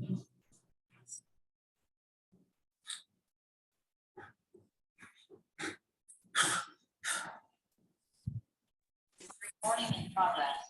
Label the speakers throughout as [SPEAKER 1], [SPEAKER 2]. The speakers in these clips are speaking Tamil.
[SPEAKER 1] Recording in progress.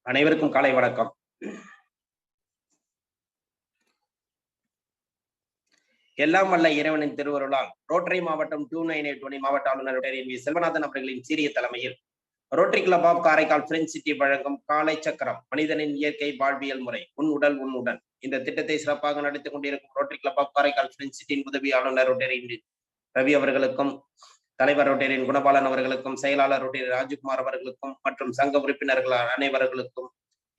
[SPEAKER 2] அனைவருக்கும் காலை வணக்கம். எல்லாம் வல்ல இறைவனின் திருவருளால் ரோட்டரி மாவட்டம் 2981 மாவட்ட ஆளுநர் வி செல்வநாதன் அவர்களின் சீரிய தலைமையில் Rotary club of Karaikal French city வழங்கும் காலை சக்கரம் மனிதனின் இயற்கை வாழ்வியல் முறை உன் உடல் உன் உடன் இந்த திட்டத்தை சிறப்பாக நடத்திக் கொண்டிருக்கும் rotary club of Karaikal French சிட்டியின் உதவி ஆளுநர் ரோட்டரி ரவி அவர்களுக்கும், தலைவர் ரோட்டரியின் குணபாலன் அவர்களுக்கும், செயலாளர் ரோட்டரி ராஜ்குமார் அவர்களுக்கும் மற்றும் சங்க உறுப்பினர்கள் அனைவர்களுக்கும்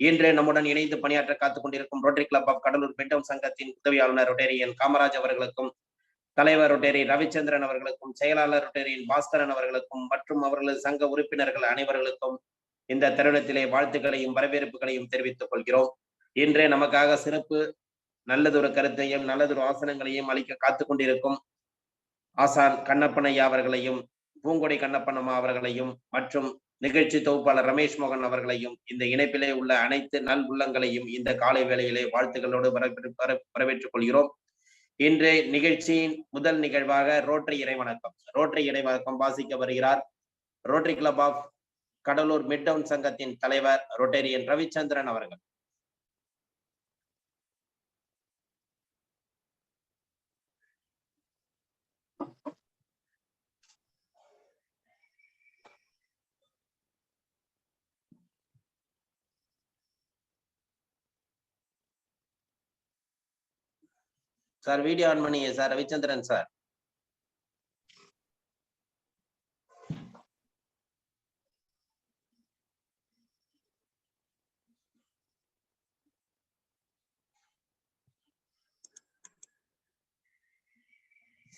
[SPEAKER 2] இன்று நம்முடன் இணைந்து பணியாற்ற காத்துக் கொண்டிருக்கும் rotary club of Cuddalore Pettam சங்கத்தின் உதவி ஆளுநர் ரோட்டரியன் காமராஜ் அவர்களுக்கும், தலைவர் ரோட்டரி ரவிச்சந்திரன் அவர்களுக்கும், செயலாளர் ரோட்டரியின் பாஸ்கரன் அவர்களுக்கும் மற்றும் அவர்களது சங்க உறுப்பினர்கள் அனைவர்களுக்கும் இந்த தருணத்திலே வாழ்த்துக்களையும் வரவேற்புகளையும் தெரிவித்துக் கொள்கிறோம். இன்று நமக்காக சிறப்பு நல்லதொரு கருத்தையும் நல்லதொரு ஆசனங்களையும் அளிக்க காத்துக் கொண்டிருக்கும் ஆசான் கண்ணப்பனையா அவர்களையும், பூங்கொடி கண்ணப்பனம்மா அவர்களையும் மற்றும் நிகழ்ச்சி தொகுப்பாளர் ரமேஷ் மோகன் அவர்களையும் இந்த இணைப்பிலே உள்ள அனைத்து நல் உள்ளங்களையும் இந்த காலை வேளையிலே வாழ்த்துக்களோடு வரவேற்றுக் கொள்கிறோம். இன்று நிகழ்ச்சியின் முதல் நிகழ்வாக ரோட்டரி இறைவணக்கம் வாசிக்க வருகிறார் Rotary club of Cuddalore mid town சங்கத்தின் தலைவர் ரோட்டரியன் ரவிச்சந்திரன் அவர்கள். சார் வீடியோ ஆன் பண்ணீங்க sir. Ravichandran sir.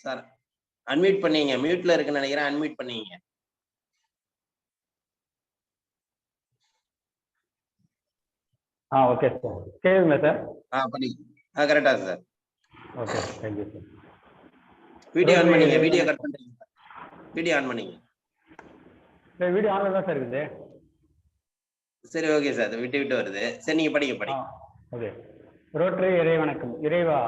[SPEAKER 2] Sir unmute பண்ணீங்க. மியூட்ல இருக்குன்னு நினைக்கிறேன். அன்மியூட் பண்ணீங்க.
[SPEAKER 3] Okay sir. கேக்குதுங்களா சார்?
[SPEAKER 2] பண்ணி கரெக்டா sir.
[SPEAKER 3] Okay, thank you sir.
[SPEAKER 2] Video on பண்ணீங்க. வீடியோ கட் பண்றீங்க. வீடியோ ஆன் பண்ணீங்க.
[SPEAKER 3] வீடியோ ஆன்ல தான் சார் இருக்குது.
[SPEAKER 2] சரி, ஓகே சார். விட்டு வருது. சரி, நீங்க படிங்க.
[SPEAKER 3] ஓகே. ரோட்டரி இறைவணக்கம். இறைவா,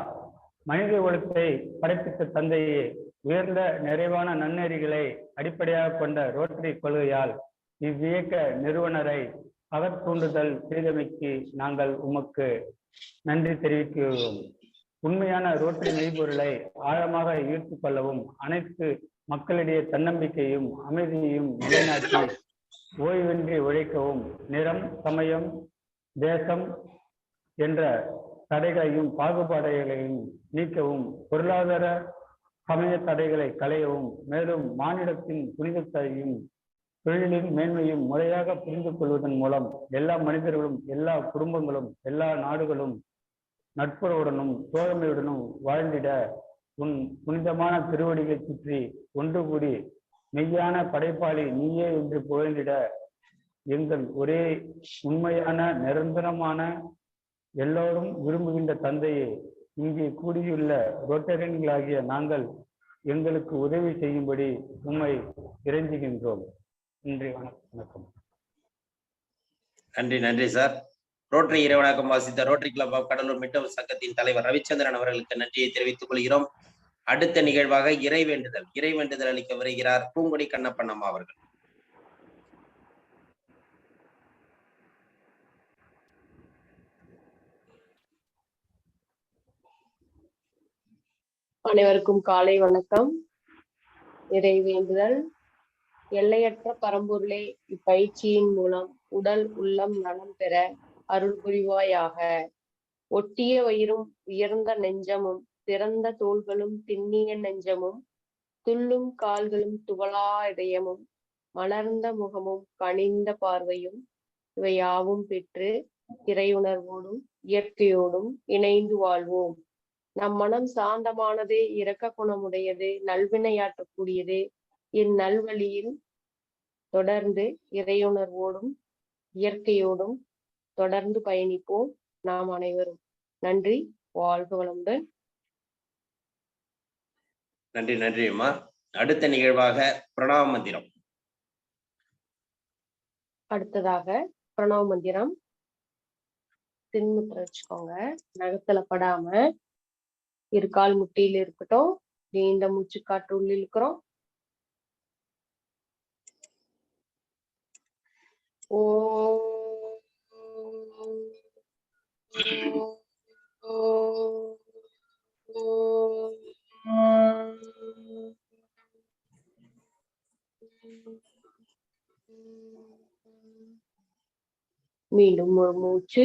[SPEAKER 3] மனித குலத்தை படைப்பித்த தந்தையே, உயர்ந்த நிறைவான நன்னெறிகளை அடிப்படையாக கொண்ட ரோட்டரி கொள்கையால் இவ்வியக்க நிறுவனரை அகத்தூண்டுதல் செய்தமைக்கு நாங்கள் உமக்கு நன்றி தெரிவிக்கிறோம். உண்மையான ரோட்டரி மெய்பொருளை ஆழமாக ஈர்த்து கொள்ளவும், அனைத்து மக்களிடையே தன்னம்பிக்கையும் அமைதியையும் நிலைநாட்டி ஓய்வின்றி உழைக்கவும், நிறம், சமயம், தேசம் என்ற தடைகளையும் பாகுபாடுகளையும் நீக்கவும், பொருளாதார சமய தடைகளை களையவும், மேலும் மானிடத்தின் புனிதத்தையும் தொழிலின் மேன்மையும் முறையாக புரிந்து கொள்வதன் மூலம் எல்லா மனிதர்களும், எல்லா குடும்பங்களும், எல்லா நாடுகளும் நட்புறவுடனும் தோழமையுடனும் வாழ்ந்திட உன் புனிதமான திருவடிகளை சுற்றி ஒன்று கூடி மெய்யான படைப்பாளி நீயே என்று புகழ்ந்திட எங்கள் ஒரே உண்மையான நிரந்தரமான எல்லோரும் விரும்புகின்ற தந்தையே, இங்கே கூடியுள்ள ரோட்டரியன்களாகிய நாங்கள் எங்களுக்கு உதவி செய்யும்படி உம்மை இறைஞ்சுகின்றோம். நன்றி, வணக்கம்.
[SPEAKER 2] நன்றி சார். ரோட்டரி இறைவணக்கம் வாசித்த Rotary club of Cuddalore mid town சங்கத்தின் தலைவர் ரவிச்சந்திரன் அவர்களுக்கு நன்றியை தெரிவித்துக் கொள்கிறோம். அடுத்த நிகழ்வாக இறைவேண்டுதல் அளிக்க வருகிறார் பூங்கொடி கண்ணப்பனம்மா அவர்கள்.
[SPEAKER 4] அனைவருக்கும் காலை வணக்கம். இறைவேண்டுதல். எல்லையற்ற பரம்பொருளே, இப்பயிற்சியின் மூலம் உடல் உள்ளம் நலம் பெற அருள் புரிவாயாக. ஒட்டிய வயிறும் உயர்ந்த நெஞ்சமும் திறந்த தோள்களும் திண்ணிய நெஞ்சமும் துள்ளும் கால்களும் துவளா இதயமும் மலர்ந்த முகமும் கனிந்த பார்வையும் இவையாவும் பெற்று இறையுணர்வோடும் இயற்கையோடும் இணைந்து வாழ்வோம். நம் மனம் சாந்தமானது, இரக்க குணமுடையது, நல்வினையாற்றக்கூடியது. இந்நல்வழியில் தொடர்ந்து இறையுணர்வோடும் இயற்கையோடும் தொடர்ந்து பயணிப்போம் நாம் அனைவரும். நன்றி. வாழ்க வளமுடன்.
[SPEAKER 2] நன்றி அம்மா. அடுத்த நிகழ்வாக பிரணவ மந்திரம்.
[SPEAKER 4] அடுத்ததாக பிரணவ மந்திரம். தின்முத்திர வச்சுக்கோங்க. நகத்துல படாம இருகால் முட்டியில இருக்கட்டும். நீண்ட மூச்சு காற்று உள்ள இருக்கிறோம். ஓ மீண்டும் ஒரு மூச்சு.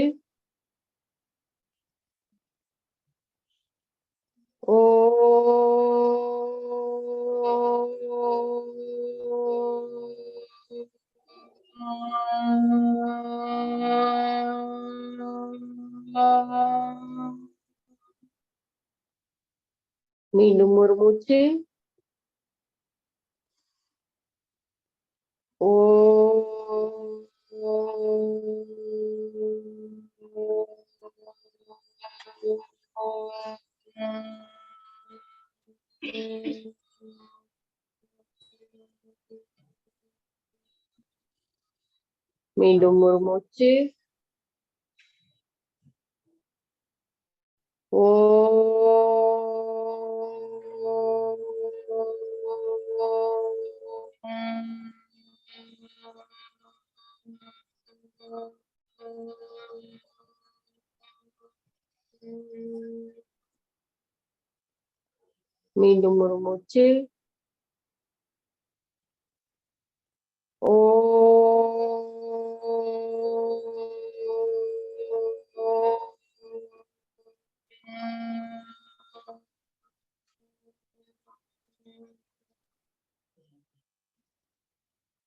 [SPEAKER 4] ஓ மீண்டும் ஒரு மூச்சு. ஓ மீண்டும் ஒரு மூச்சு. ஓ மீண்டும் ஒரு மூச்சு. ஓ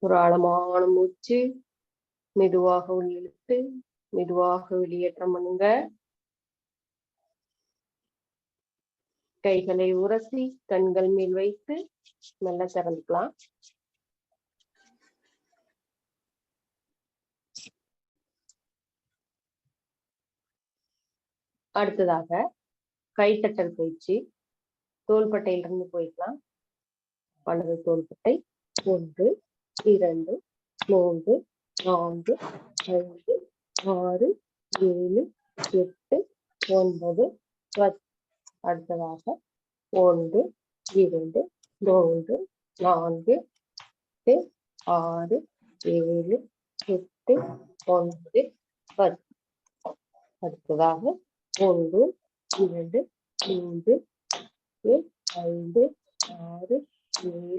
[SPEAKER 4] ஒரு ஆழமான மூச்சு. மெதுவாக உள்ளிழுத்து மெதுவாக வெளியேற்றம் பண்ணுங்க. கைகளை உரசி கண்கள் மேல் வைத்து நல்லா திறந்துக்கலாம். அடுத்ததாக கைத்தட்டல் பயிற்சி. தோள்பட்டையிலிருந்து போய்க்கலாம். வலது தோள்பட்டை 1 2 3 4 5 6 7 8 9 10. அடுத்ததாக 1 2 3 4 6 7 8 9 10. அடுத்ததாக 1 2 3 5 6 7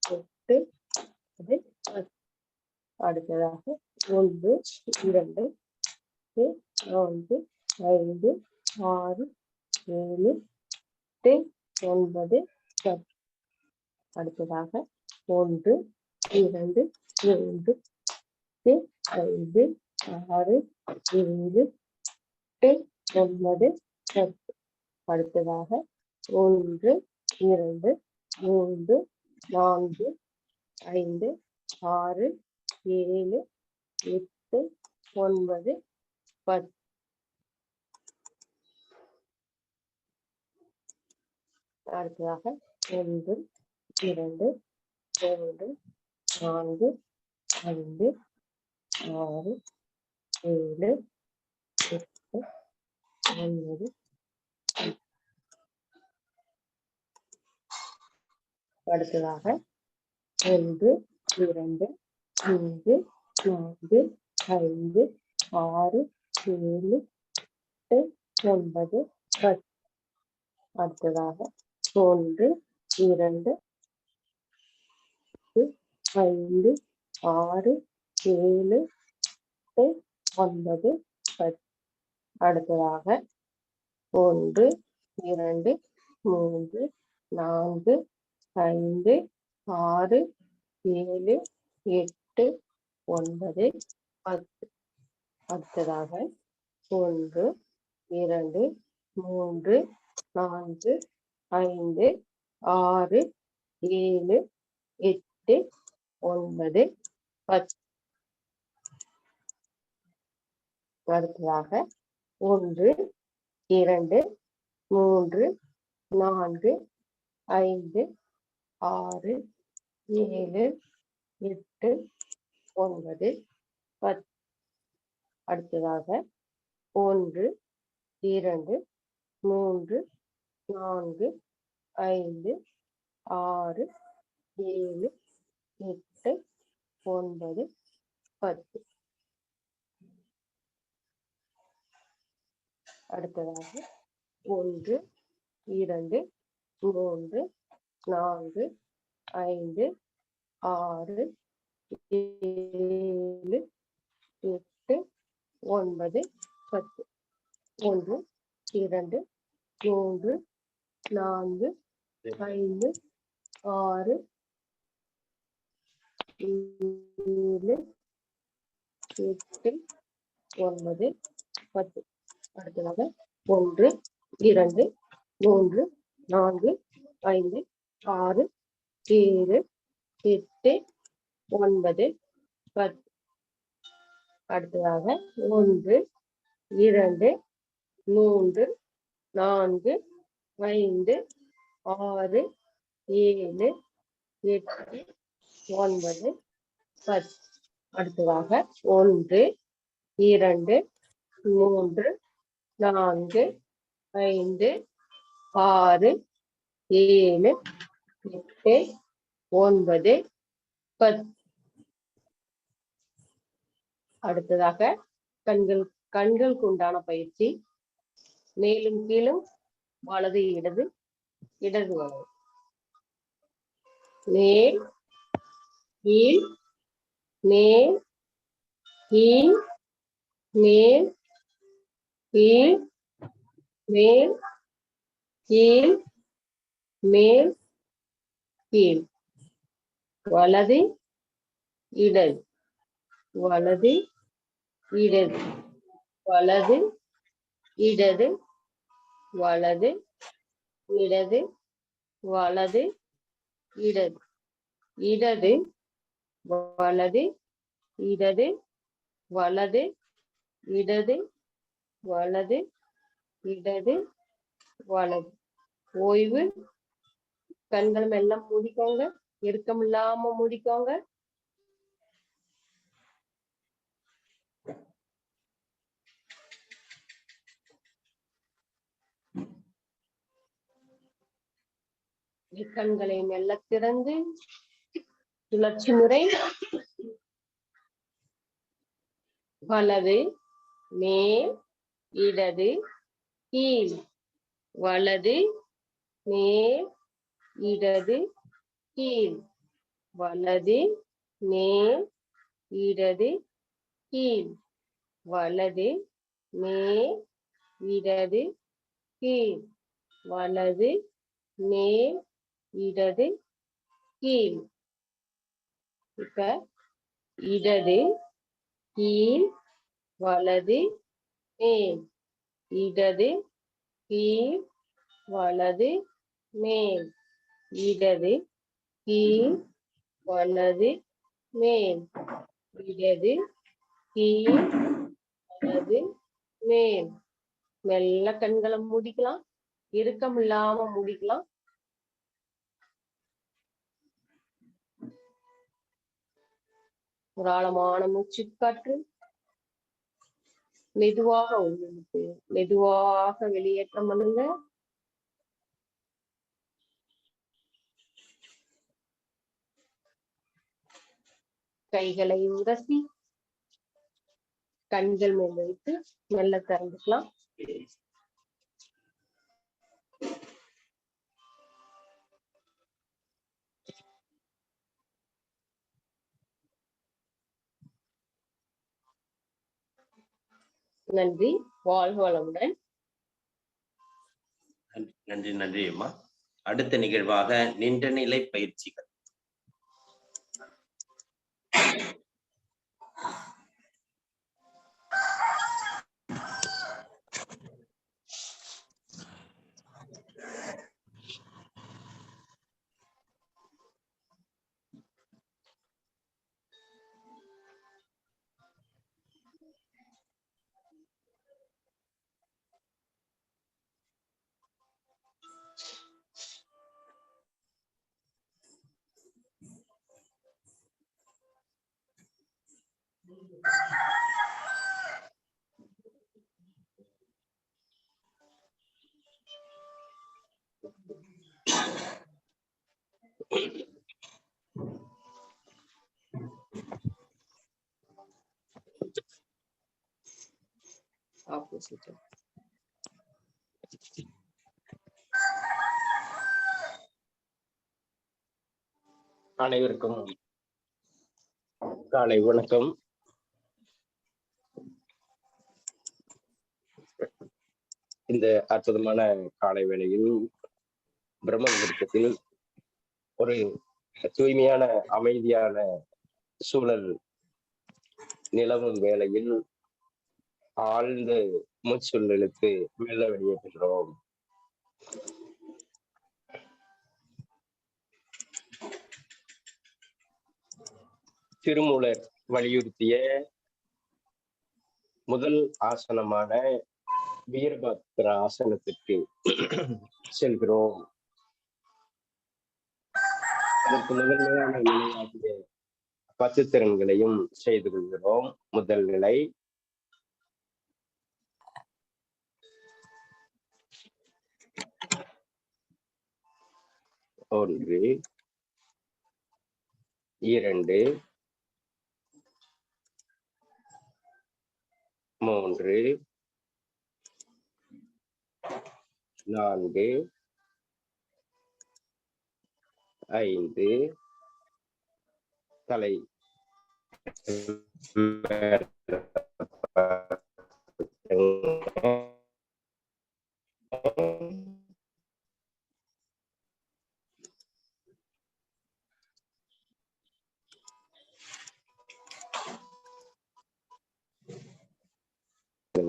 [SPEAKER 4] 8 10. அடுத்ததாக 1 2 4 5 6 7 8 9 10. அடுத்ததாக 1 2 3 5 6 7 8 9 10. அடுத்ததாக 1 2 3 4 5 6 7 8 9 10. அடுத்ததாக 1 2 3 4 5 6 7 8 9. அடுத்ததாக 1 2 3 4 5 6 7 8 9 10. அடுத்ததாக 1 2 5 6 7 8 9 10. அடுத்ததாக 1 2 3 4 5 6 7 8 9 10. அடுத்ததாக 1 2 3 4 5 6 7 8 9 10. அடுத்ததாக 1 2 3 4 5 6 7 8 9 10. அடுத்ததாக 1 2 3 4 5 6 7 8 9 10. அடுத்ததாக 1 2 3 4 5 6 7 8 9 10. 1 2 3 4 5 6 7 8 9 10. அடுத்ததாக 1 2 3 4 5 6 7 8 9 10. அடுத்ததாக 1 2 3 4 5 6 7 8 9 10. அடுத்ததாக 1 2 3 4 5 6 7 8 9 10. அடுத்ததாக கண்களுக்கு உண்டான பயிற்சி. மேலும் கீழும் வலது இடது இடது வலது, மேல் கீழ் மேல் கீழ் மேல் கீழ் மேல் கீழ் மேல் கீழ், வலது இடது வலது இடது வலது இடது வலது இடது வலது இடது இடது வலது இடது வலது இடது வலது இடது வலது. ஓய்வு. கண்கள் எல்லாம் மூடிக்கோங்க, இறுக்கம் இல்லாம மூடிக்கோங்க. கண்களை மெல்ல திறந்து சுழற்சி முறை. வலது மேல் இடது கீழ், வலது மேல் இடது கீழ், வலது மேல் இடது கீழ், வலது மேல் இடது கீழ், வலது மேல் இடது கீழ். இப்ப இடது கீழ் வலது மேல், இடது கீழ் வலது மேல், இடது கீழ் வலது மேல், இடது கீழ் வலது மேல். மெல்ல கண்களை மூடிக்கலாம், இறுக்கம் இல்லாம மூடிக்கலாம். ஒரு ஆழமான மூச்சு காற்று. மெதுவாக உள்ளிழுத்து மெதுவாக வெளியேற்றம் பண்ணுங்க. கைகளை உரசி கண்கள் மேல் வைத்து மெல்ல திறந்துக்கலாம். நன்றி. வாழ்க வளமுடன்.
[SPEAKER 2] நன்றி நன்றி அம்மா. அடுத்த நிகழ்வாக நின்ற நிலை பயிற்சிகள்.
[SPEAKER 4] ஆப்போசிட்
[SPEAKER 2] அனைவருக்கும் காலை வணக்கம். இந்த அற்புதமான காலை வேளையில் பிரம்ம முகூர்த்தத்தில் ஒரு தூய்மையான அமைதியான சூழல் நிலவும் வேளையில் ஆழ்ந்த மூச்சுள் இழுத்து மெல்ல வெளியேற்றுகிறோம். திருமூலர் வலியுறுத்திய முதல் ஆசனமான வீரபத்ர ஆசனத்திற்கு செல்கிறோம். அதற்கு முதன்மையான நிலையாகிய 10 திறன்களையும் செய்து கொள்கிறோம். முதல் நிலை ஒன்று, 2, 3, 4, 5 தலை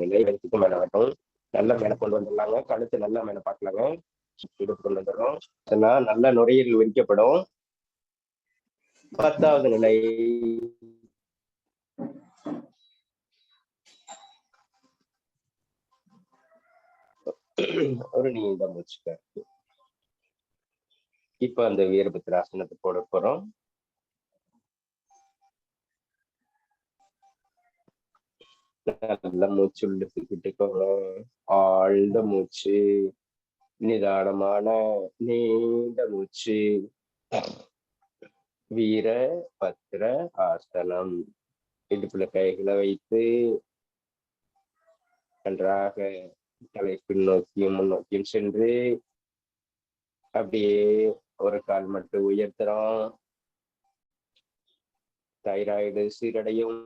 [SPEAKER 2] நிலை வரைக்கும் மேல வரட்டும். நல்லா மேல கொண்டு வந்துடலாங்க. கழுத்து நல்லா மேல பார்க்கலாங்க. இடுப்பு கொண்டு வந்துடுறோம். நல்ல நுரையீரல் விரிக்கப்படும். 10வது நிலை ஒரு நீண்ட மூச்சுக்க. இப்ப அந்த வீரபத்ராசனத்தை போட போறோம். நல்ல மூச்சு இழுத்துக்கிட்டு ஆழ்ந்த மூச்சு, நிதானமான நீண்ட மூச்சு. வீரபத்ர ஆசனம். இடுப்புல கைகளை வைத்து நன்றாக தலை பின்னோக்கியும் முன்னோக்கியும் சென்று அப்படியே ஒரு கால் மட்டும் உயர்த்துறோம். தைராய்டு சீரடையும்,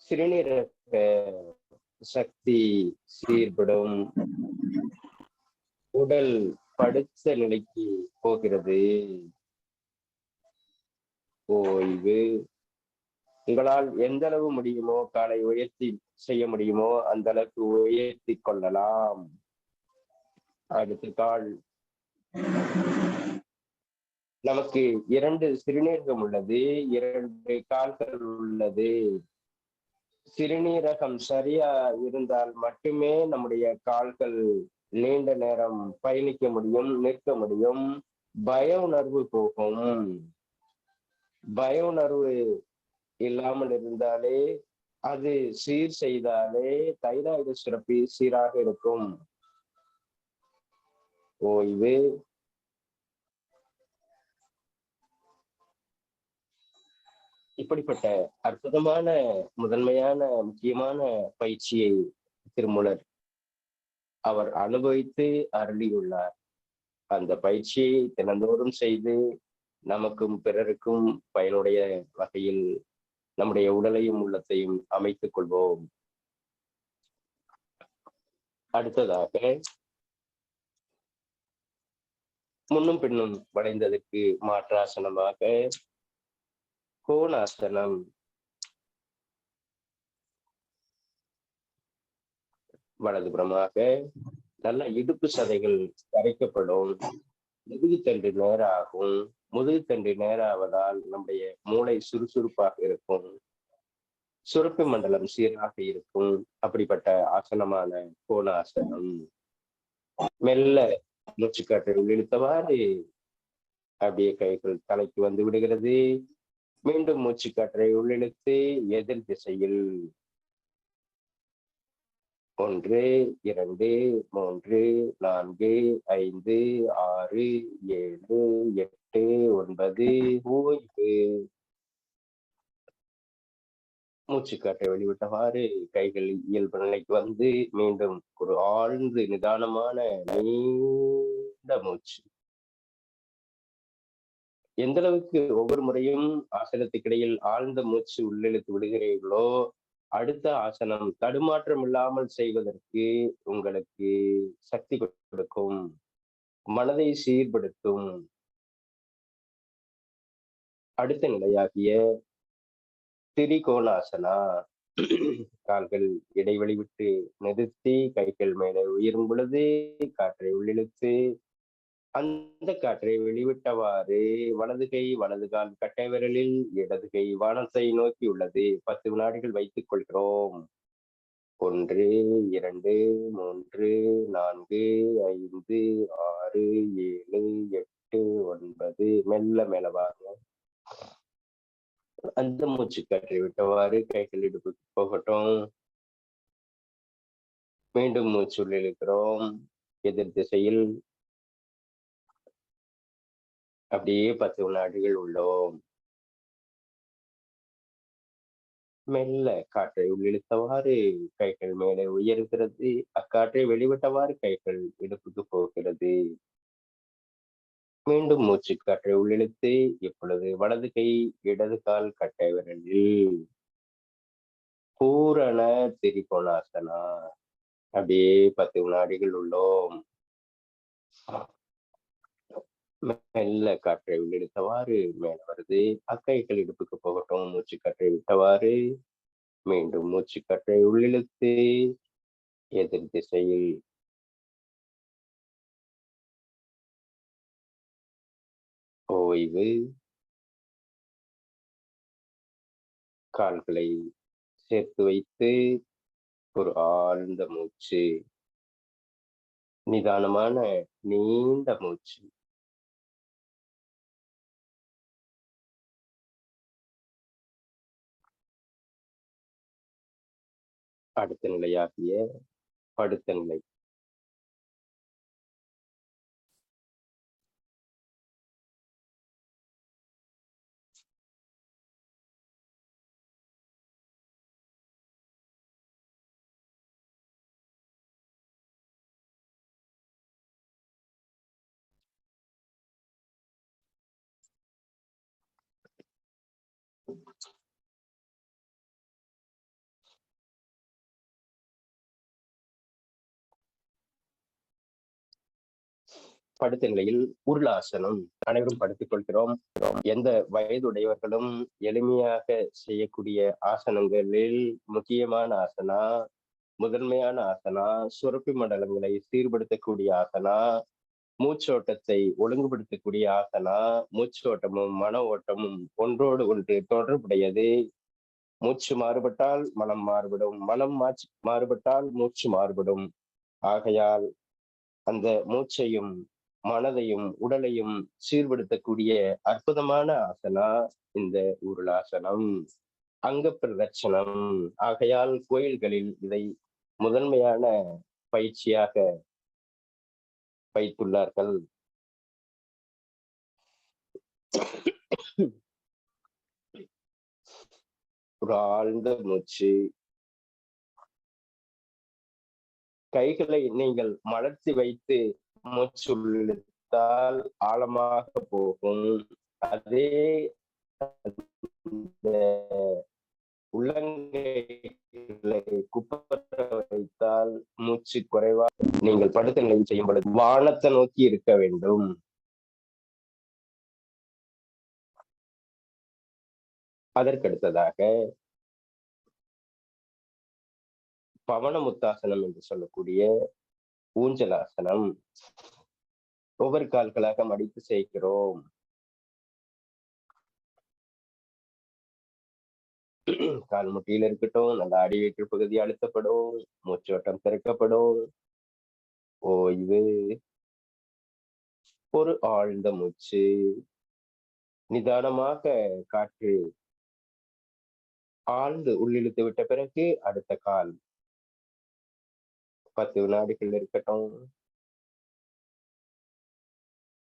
[SPEAKER 2] சிறுநீரக சக்தி சீர்படும், உடல் படுத்த நிலைக்கு போகிறது. ஓய்வு. உங்களால் எந்த அளவு முடியுமோ காலை உயர்த்தி செய்ய முடியுமோ அந்த அளவுக்கு உயர்த்தி கொள்ளலாம். அடுத்த கால். நமக்கு 2 சிறுநீரகம் உள்ளது, 2 கால்கள் உள்ளது. சிறுநீரகம் சரியா இருந்தால் மட்டுமே நம்முடைய கால்கள் நீண்ட நேரம் பயணிக்க முடியும், நிற்க முடியும். பய உணர்வு போகும். பய உணர்வு இல்லாமல் இருந்தாலே, அது சீர் செய்தாலே தைராய்டு சுரப்பி சீராக இருக்கும். ஓய்வு. இப்படிப்பட்ட அற்புதமான முதன்மையான முக்கியமான பயிற்சியை திருமூலர் அவர் அனுபவித்து அருளியுள்ளார். அந்த பயிற்சியை தினந்தோறும் செய்து நமக்கும் பிறருக்கும் பயனுடைய வகையில் நம்முடைய உடலையும் உள்ளத்தையும் அமைத்துக் கொள்வோம். அடுத்ததாக முன்னும் பின்னும் வளைந்ததற்கு மாற்றாசனமாக கோணாசனம். வலதுபுறமாக நல்ல இடுப்பு சதைகள் கரைக்கப்படும். முதுகுத்தண்டு நேராகும். முதுகுத்தண்டு நேராவதால் நம்முடைய மூளை சுறுசுறுப்பாக இருக்கும், சுரப்பி மண்டலம் சீராக இருக்கும். அப்படிப்பட்ட ஆசனமான கோணாசனம். மெல்ல மூச்சுக்காற்றை இழுத்தவாறு அப்படியே கைகள் தலைக்கு வந்து விடுகிறது. மீண்டும் மூச்சுக்காற்றை உள்ளிழுத்து எதிர் திசையில் 1, 2, 3, 4, 5, 6, 7, 8, 9 ஓய்வு. மூச்சுக்காற்றை வெளிவிட்டவாறு கைகள் இயல்பு நிலைக்கு வந்து மீண்டும் ஒரு ஆழ்ந்து நிதானமான நீண்ட மூச்சு.
[SPEAKER 5] எந்த அளவுக்கு ஒவ்வொரு முறையும் ஆசனத்துக்கு இடையில் ஆழ்ந்த மூச்சு உள்ளிழுத்து விடுகிறீர்களோ, அடுத்த ஆசனம் தடுமாற்றம் இல்லாமல் செய்வதற்கு உங்களுக்கு சக்தி கொடுக்கும், மனதை சீர்படுத்தும். அடுத்த நிலையாகிய திரிகோணாசனா. கால்கள் இடைவெளி விட்டு நிறுத்தி கைகள் மேலே உயரும் பொழுது காற்றை உள்ளிழுத்து அந்த காற்றை வெளிவிட்டவாறு வலது கை வலது கால் கட்டை விரலில், இடது கை வானத்தை நோக்கி உள்ளது. 10 வினாடிகள் வைத்துக் கொள்கிறோம். 1 2 3 4 5 6 7 8 9 மெல்ல மேல வாங்க. அந்த மூச்சு காற்றை விட்டவாறு கைகள் இடுப்புக்கு போகட்டும். மீண்டும் மூச்சு உள்ளிழுக்கிறோம் எதிர் திசையில். அப்படியே 10 வினாடிகள் உள்ளோம். மெல்ல காற்றை உள்ளிழுத்தவாறு கைகள் மேலே உயர்கிறது. அக்காற்றை வெளிவிட்டவாறு கைகள் இடுப்புக்கு போகிறது. மீண்டும் மூச்சு காற்றை உள்ளிழுத்து இப்பொழுது வலது கை இடது கால் கட்டை விரலில் பூரண திரிகோணாசனா. அப்படியே 10 வினாடிகள் உள்ளோம். மெல்ல காற்றை உள்ளிழுத்தவாறு மேல வருது. அக்கைகள் இடுப்புக்கு போகட்டும். மூச்சு காற்றை விட்டவாறு மீண்டும் மூச்சு காற்றை உள்ளிழுத்து எதிர் திசையில். ஓய்வு. கால்களை சேர்த்து வைத்து ஒரு ஆழ்ந்த மூச்சு, நிதானமான நீண்ட மூச்சு. அடுத்த நிலையாகிய படுத்த நிலை. படுத்த நிலையில் உருளாசனம். அனைவரும் படுத்துக் கொள்கிறோம். எந்த வயதுடையவர்களும் எளிமையாக செய்யக்கூடிய ஆசனங்களில் முக்கியமான ஆசனா, முதன்மையான ஆசனா, சுரப்பி மண்டலங்களை சீர்படுத்தக்கூடிய ஆசனா, மூச்சோட்டத்தை ஒழுங்குபடுத்தக்கூடிய ஆசனா. மூச்சோட்டமும் மன ஓட்டமும் ஒன்றோடு ஒன்று தொடர்புடையது. மூச்சு மாறுபட்டால் மனம் மாறுபடும், மனம் மாறுபட்டால் மூச்சு மாறுபடும். ஆகையால் அந்த மூச்சையும் மனதையும் உடலையும் சீர்படுத்தக்கூடிய அற்புதமான ஆசனா இந்த உருளாசனம், அங்க பிரதட்சணம். ஆகையால் கோயில்களில் இதை முதன்மையான பயிற்சியாக வைத்துள்ளார்கள். ஒரு ஆழ்ந்த மூச்சு. கைகளை நீங்கள் மலர்த்தி வைத்து மூச்சு உள்ளிழுத்தால் ஆழமாக போகும். அதே உள்ளங்கைகளை குப்பர வைத்தால் மூச்சு குறைவா. நீங்கள் படுத்த நிலை செய்யும் பொழுது வானத்தை நோக்கி இருக்க வேண்டும். அதற்கடுத்ததாக பவன முத்தாசனம் என்று சொல்லக்கூடிய ஊஞ்சலாசனம். ஒவ்வொரு கால்களாக மடித்து செய்கிறோம். கால் முட்டியில் இருக்கட்டும். நல்ல அடிவயிற்று பகுதி அழுத்தப்படும். மூச்சோட்டம் திறக்கப்படும். ஓய்வு. ஒரு ஆழ்ந்த மூச்சு. நிதானமாக காற்று ஆழ்ந்து உள்ளிழுத்து விட்ட பிறகு அடுத்த கால் 10 வினாடிகள் இருக்கட்டும்.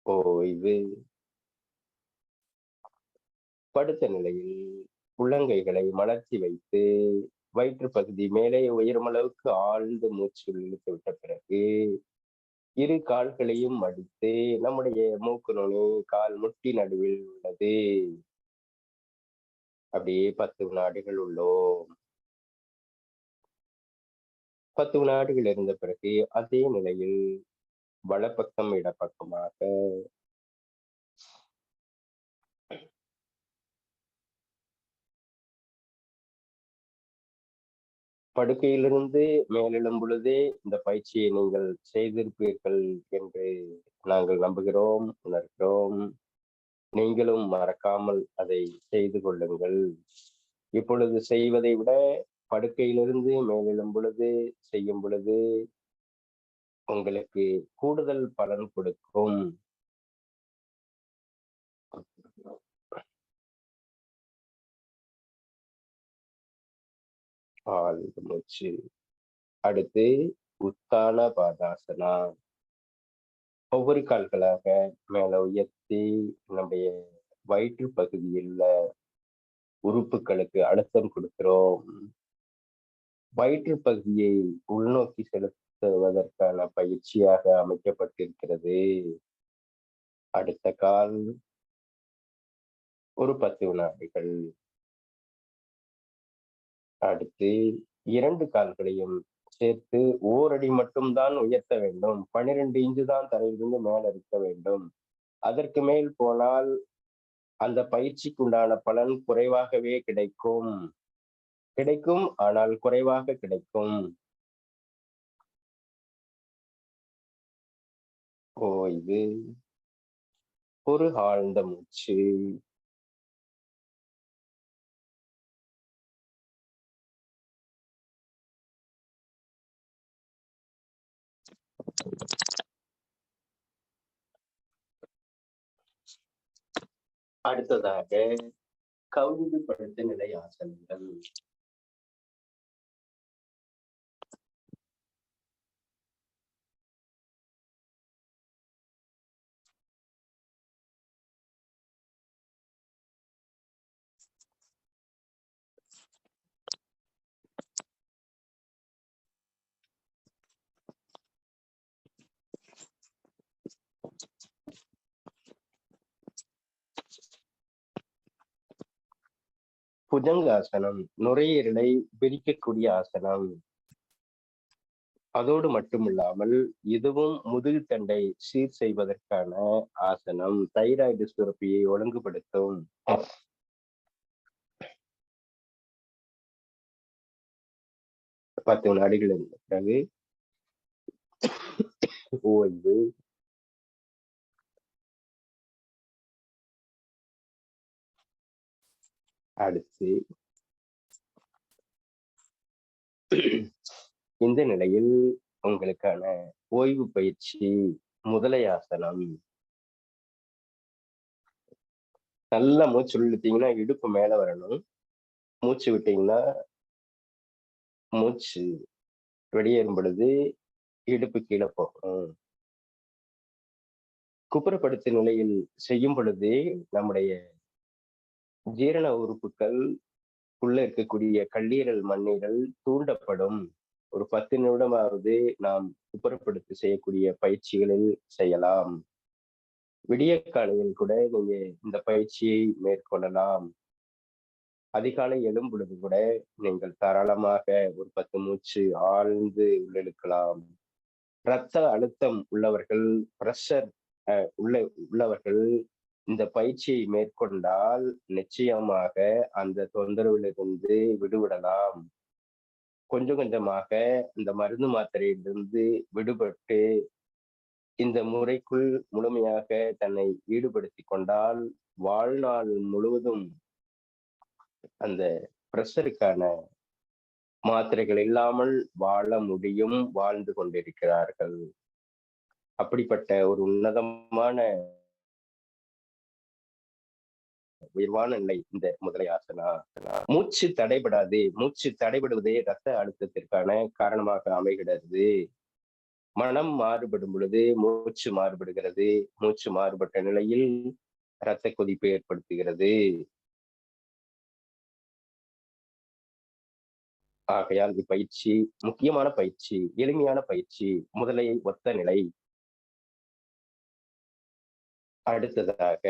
[SPEAKER 5] ஓய்வு. படுத்த நிலையில் உள்ளங்கைகளை மலர்த்தி வைத்து வயிற்று பகுதி மேலே உயரும் அளவுக்கு ஆழ்ந்து மூச்சு இழுத்து விட்ட பிறகு இரு கால்களையும் மடித்து நம்முடைய மூக்கு நுனி கால் முட்டி நடுவில் உள்ளது. அப்படியே 10 வினாடிகள் உள்ளோம். 10 வினாடிகள் இருந்த பிறகு அதே நிலையில் வலப்பக்கம் இடப்பக்கமாக படுக்கையிலிருந்து மேலெழும் பொழுதே இந்த பயிற்சியை நீங்கள் செய்திருப்பீர்கள் என்று நாங்கள் நம்புகிறோம், உணர்கிறோம். நீங்களும் மறக்காமல் அதை செய்து கொள்ளுங்கள். இப்பொழுது செய்வதை விட படுக்கையிலிருந்து மேலெழும் பொழுது செய்யும் பொழுது உங்களுக்கு கூடுதல் பலன் கொடுக்கும். ஆழ்ந்த மூச்சு. அடுத்து உத்தான பாதாசனா. ஒவ்வொரு கால்களாக மேல உயர்த்தி நம்முடைய வயிற்று பகுதியில் உள்ள உறுப்புகளுக்கு அழுத்தம் கொடுக்கிறோம். வயிற்று பகுதியை உள்நோக்கி செலுத்துவதற்கான பயிற்சியாக அமைக்கப்பட்டிருக்கிறது. அடுத்த கால் ஒரு 10 வினாடிகள். அடுத்து 2 கால்களையும் சேர்த்து ஓரடி மட்டும்தான் உயர்த்த வேண்டும். 12 இன்ச்சு தான் தரையிலிருந்து மேல இருக்க வேண்டும். அதற்கு மேல் போனால் அந்த பயிற்சிக்கு உண்டான பலன் குறைவாகவே கிடைக்கும். ஆனால் குறைவாக கிடைக்கும். ஓய்வு. ஒரு ஆழ்ந்த மூச்சு. அடுத்ததாக கவுந்து படுத்த நிலை ஆசனங்கள். புஜங்காசனம், நுரையீரலை விரிக்கக்கூடிய ஆசனம். அதோடு மட்டுமில்லாமல் இதுவும் முதுகு தண்டை சீர் செய்வதற்கான ஆசனம். தைராய்டு சுரப்பியை ஒழுங்குபடுத்தும். பத்து வினாடிகள் இருந்த பிறகு ஓய்வு. அடுத்து இந்த நிலையில் உங்களுக்கான ஓய்வு பயிற்சி முதலையாசனம். நல்லா மூச்சு இழுத்தீங்கன்னா இடுப்பு மேல வரணும். மூச்சு விட்டீங்கன்னா மூச்சு வெளியேறும் பொழுது இடுப்பு கீழே போகும். குப்புறப்படுத்த நிலையில் செய்யும் பொழுது நம்முடைய ஜீரண உறுப்புகள் உள்ள இருக்கக்கூடிய கல்லீரல் மண்ணீரல் தூண்டப்படும். ஒரு 10 நிமிடமாவது நாம் குப்புறப்படுத்தி செய்யக்கூடிய பயிற்சிகளில் செய்யலாம். விடிய காலையில் கூட நீங்க இந்த பயிற்சியை மேற்கொள்ளலாம். அதிகாலை எழும் பொழுது கூட நீங்கள் தாராளமாக ஒரு 10 மூச்சு ஆழ்ந்து உள்ளிழுக்கலாம். இரத்த அழுத்தம் உள்ளவர்கள், பிரஷர் உள்ளவர்கள் இந்த பயிற்சியை மேற்கொண்டால் நிச்சயமாக அந்த தொந்தரவிலிருந்து விடுபடலாம். கொஞ்சம் கொஞ்சமாக இந்த மருந்து மாத்திரையிலிருந்து விடுபட்டு இந்த முறைக்குள் முழுமையாக தன்னை ஈடுபடுத்தி கொண்டால் வாழ்நாள் முழுவதும் அந்த பிரஷருக்கான மாத்திரைகள் இல்லாமல் வாழ முடியும், வாழ்ந்து கொண்டிருக்கிறார்கள். அப்படிப்பட்ட ஒரு உன்னதமான உயர்வான நிலை இந்த முதலையாசனா. மூச்சு தடைபடாது. மூச்சு தடைபடுவதே இரத்த அழுத்தத்திற்கான காரணமாக அமைகிறது. மனம் மாறுபடும் பொழுது மூச்சு மாறுபடுகிறது. மூச்சு மாறுபட்ட நிலையில் இரத்த கொதிப்பை ஏற்படுத்துகிறது. ஆகையால் இப்பயிற்சி முக்கியமான பயிற்சி, எளிமையான பயிற்சி, முதலையை ஒத்த நிலை. அடுத்ததாக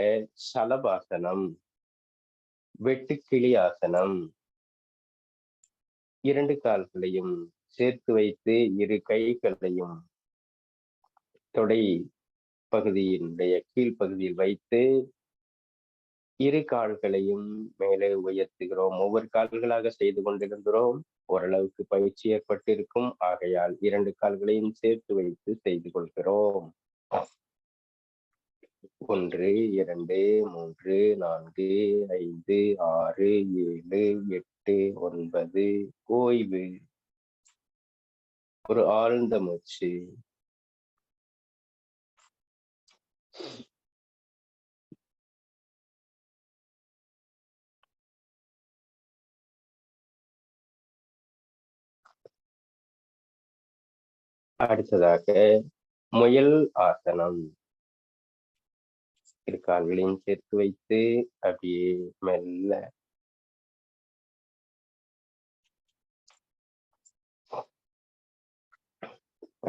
[SPEAKER 5] சலபாசனம், வெட்டுக்கிளி ஆசனம். 2 கால்களையும் சேர்த்து வைத்து இரு கைகளையும் தொடை பகுதியினுடைய கீழ்ப்பகுதியில் வைத்து இரு கால்களையும் மேலே உயர்த்துகிறோம். ஒவ்வொரு கால்களாக செய்து கொண்டிருக்கிறோம். ஓரளவுக்கு பயிற்சி ஏற்பட்டிருக்கும். ஆகையால் 2 கால்களையும் சேர்த்து வைத்து செய்து கொள்கிறோம். 1 2 3 4 5 6 7 8 9. ஓய்வு. ஒரு ஆழ்ந்த மூச்சு. அடுத்ததாக முயல் ஆசனம். இரு கால்களையும் சேர்த்து வைத்து அப்படியே மெல்ல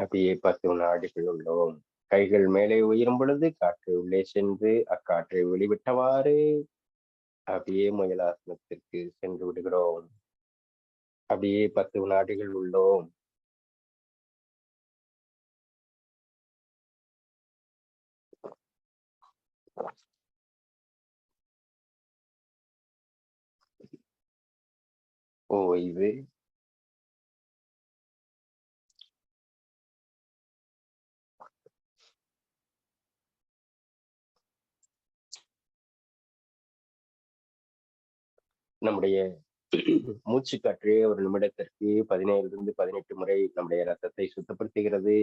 [SPEAKER 5] அப்படியே 10 வினாடிகள் உள்ளோம். கைகள் மேலே உயரும் பொழுது காற்று உள்ளே சென்று அக்காற்றை வெளிவிட்டவாறு அப்படியே முயலாசனத்திற்கு சென்று விடுகிறோம். அப்படியே 10 வினாடிகள் உள்ளோம். ஓய்வு. நம்முடைய மூச்சு காற்றே ஒரு நிமிடத்திற்கு 17 to 18 முறை நம்முடைய ரத்தத்தை சுத்தப்படுத்துகிறது.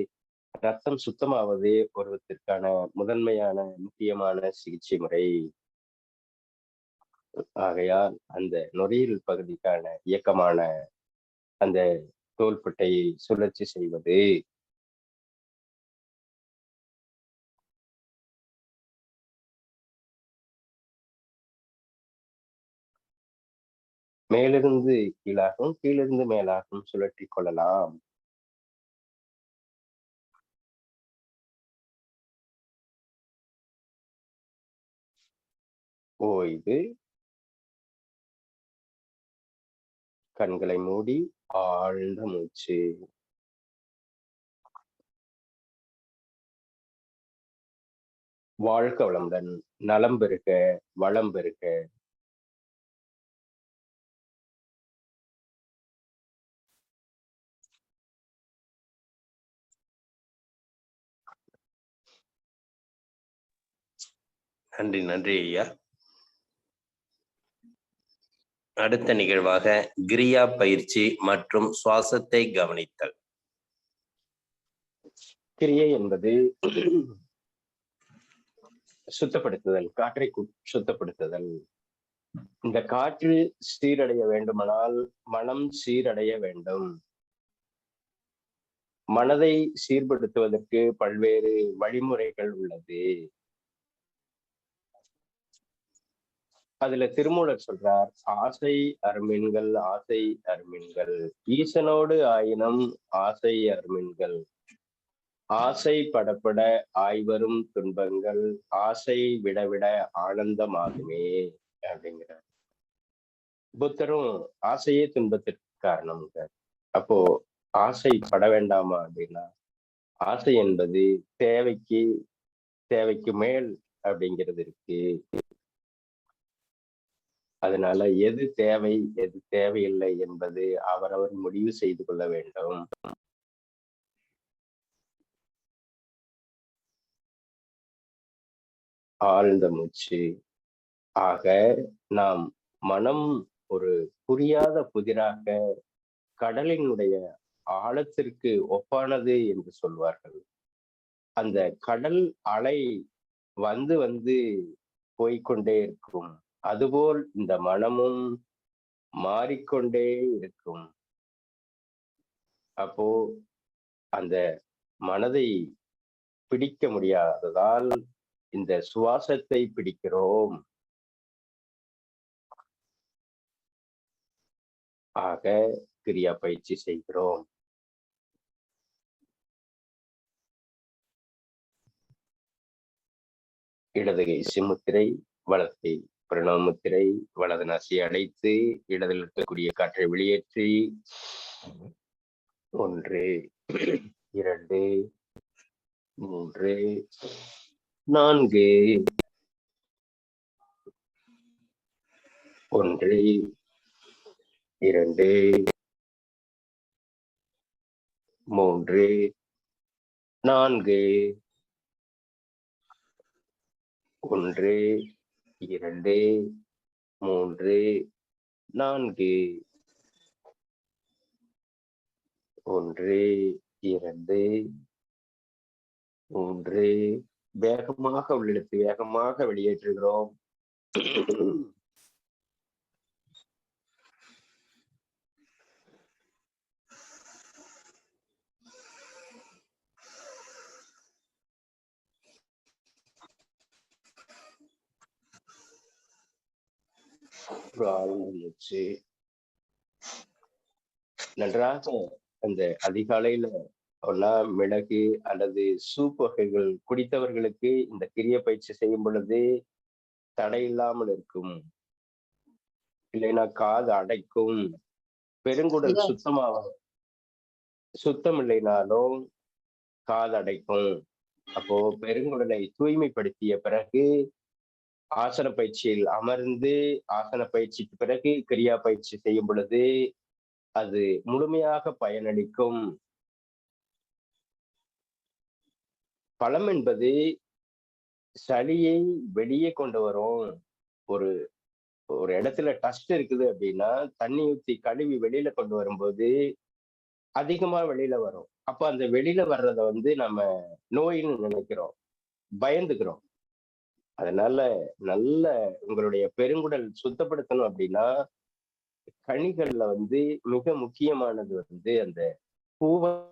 [SPEAKER 5] ரத்தம் சுத்தமாவது ஒருவத்திற்கான முதன்மையான முக்கியமான சிகிச்சை முறை. ஆகையால் அந்த நுரையீரல் பகுதிக்கான இயக்கமான அந்த தோள்பட்டையை சுழற்சி செய்வது, மேலிருந்து கீழாகவும் கீழிருந்து மேலாகவும் சுழற்றி கொள்ளலாம். ஓய்வு. கண்களை மூடி ஆழ்ந்த மூச்சு. வாழ்க வளமுடன். நலம் பெருக, வளம் பெருக.
[SPEAKER 2] நன்றி நன்றி ஐயா. அடுத்த நிகழ்வாக கிரியா பயிற்சி மற்றும் சுவாசத்தை கவனித்தல்.
[SPEAKER 5] கிரியை என்பது சுத்தப்படுத்துதல், காற்றை சுத்தப்படுத்துதல். இந்த காற்று சீரடைய வேண்டுமானால் மனம் சீரடைய வேண்டும். மனதை சீர்படுத்துவதற்கு பல்வேறு வழிமுறைகள் உள்ளது. அதுல திருமூலர் சொல்றார், ஆசை அருமீன்கள், ஆசை அருமீன்கள், ஈசனோடு ஆயினும் ஆசை அருமீன்கள், ஆசை படப்பட ஆய்வரும் துன்பங்கள், ஆசை விடவிட ஆனந்தமாகுமே அப்படிங்கிறார். புத்தரும் ஆசையே துன்பத்திற்கு காரணம்ங்க. அப்போ ஆசை பட வேண்டாமா அப்படின்னா, ஆசை என்பது தேவைக்கு மேல் அப்படிங்கிறது இருக்கு. அதனால எது தேவை எது தேவையில்லை என்பது அவரவர் முடிவு செய்து கொள்ள வேண்டும். ஆழ்ந்த மூச்சு. ஆக நாம் மனம் ஒரு புரியாத புதிராக கடலினுடைய ஆழத்திற்கு ஒப்பானது என்று சொல்வார்கள். அந்த கடல் அலை வந்து வந்து போய்கொண்டே இருக்கும். அதுபோல் இந்த மனமும் மாறிக்கொண்டே இருக்கும். அப்போ அந்த மனதை பிடிக்க முடியாததால் இந்த சுவாசத்தை பிடிக்கிறோம். ஆக கிரியா பயிற்சி செய்கிறோம். இடது கை சிம்முத்திரை, வலது கை பிரணவ முத்திரை, வலது நாசியை அடைத்து இடதில் இருக்கக்கூடிய காற்றை வெளியேற்றி 1 2 3 4 1 2 3 4 1 2 3 4 1 2 3 வேகமாக உள்ளிழுத்து வேகமாக வெளியேற்றுகிறோம். மூச்சு நன்றாக அந்த அதிகாலையில மிளகு அல்லது சூப் வகைகள் குடித்தவர்களுக்கு இந்த கிரிய பயிற்சி செய்யும் பொழுது தடை இல்லாமல் இருக்கும். இல்லைன்னா காது அடைக்கும். பெருங்குடல் சுத்தம் இல்லைனாலும் காது அடைக்கும். அப்போ பெருங்குடலை தூய்மைப்படுத்திய பிறகு ஆசன பயிற்சியில் அமர்ந்து ஆசன பயிற்சிக்கு பிறகு கிரியா பயிற்சி செய்யும் பொழுது அது முழுமையாக பயனளிக்கும். பழம் என்பது சளியை வெளியே கொண்டு வரும். ஒரு இடத்துல டஸ்ட் இருக்குது அப்படின்னா தண்ணி ஊற்றி கழுவி வெளியில கொண்டு வரும்போது அதிகமா வெளியில வரும். அப்ப அந்த வெளியில வர்றத நம்ம நோயின்னு நினைக்கிறோம், பயந்துக்கிறோம். அதனால நல்ல உங்களுடைய பெருங்குடல் சுத்தப்படுத்தணும் அப்படின்னா கனிகள்ல மிக முக்கியமானது அந்த பூவன்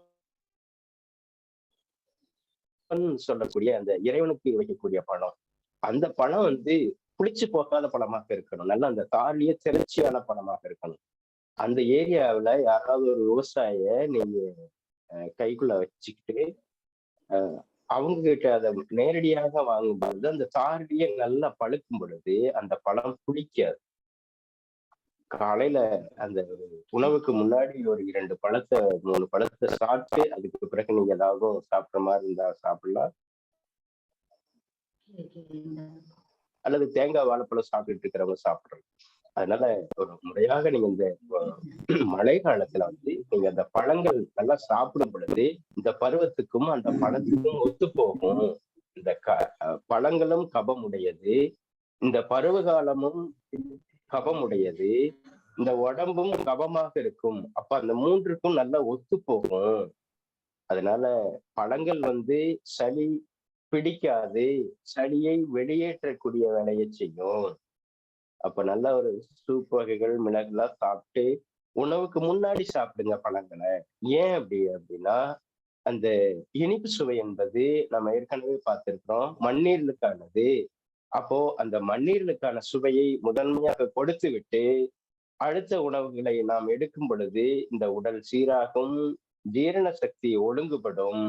[SPEAKER 5] சொல்லக்கூடிய அந்த இறைவனுக்கு வைக்கக்கூடிய பழம். அந்த பழம் புளிச்சு போகாத பழமாக இருக்கணும். நல்ல அந்த தாலிய திரட்சியான பழமாக இருக்கணும். அந்த ஏரியாவுல யாராவது ஒரு விவசாய நீங்க கைக்குள்ள வச்சுக்கிட்டு அவங்க கிட்ட அதை நேரடியாக வாங்கும் பொழுது அந்த தாலியை நல்லா பழுக்கும் பொழுது அந்த பழம் புளிக்காது. காலையில அந்த உணவுக்கு முன்னாடி ஒரு 2 பழத்தை 3 பழத்தை சாப்பிட்டு அதுக்கு பிறகு நீங்க ஏதாவது சாப்பிட்ற மாதிரி இருந்தா சாப்பிடலாம். அல்லது தேங்காய் வாழைப்பழம் சாப்பிட்டுட்டு இருக்கிறவங்க சாப்பிடுறோம். அதனால ஒரு முறையாக நீங்க இந்த மழை காலத்துல நீங்க அந்த பழங்கள் நல்லா சாப்பிடும் பொழுது இந்த பருவத்துக்கும் அந்த பழத்துக்கும் ஒத்து போகும். இந்த பழங்களும் கபமுடையது, இந்த பருவ காலமும் கபமுடையது, இந்த உடம்பும் கபமாக இருக்கும். அப்ப அந்த 3க்கும் நல்லா ஒத்து போகும். அதனால பழங்கள் சளி பிடிக்காது, சளியை வெளியேற்றக்கூடிய வேலையை செய்யும். அப்ப நல்ல ஒரு சூப் வகைகள் மிளகுலாம் சாப்பிட்டு உணவுக்கு முன்னாடி சாப்பிடுங்க பழங்களை. ஏன் அப்படின்னா அந்த இனிப்பு சுவை என்பது நம்ம ஏற்கனவே பார்த்திருக்கிறோம் மண்ணீரலுக்கானது. அப்போ அந்த மண்ணீரலுக்கான சுவையை முதன்மையாக கொடுத்து விட்டு அடுத்த உணவுகளை நாம் எடுக்கும் பொழுது இந்த உடல் சீராகும், ஜீரண சக்தி ஒழுங்குபடும்.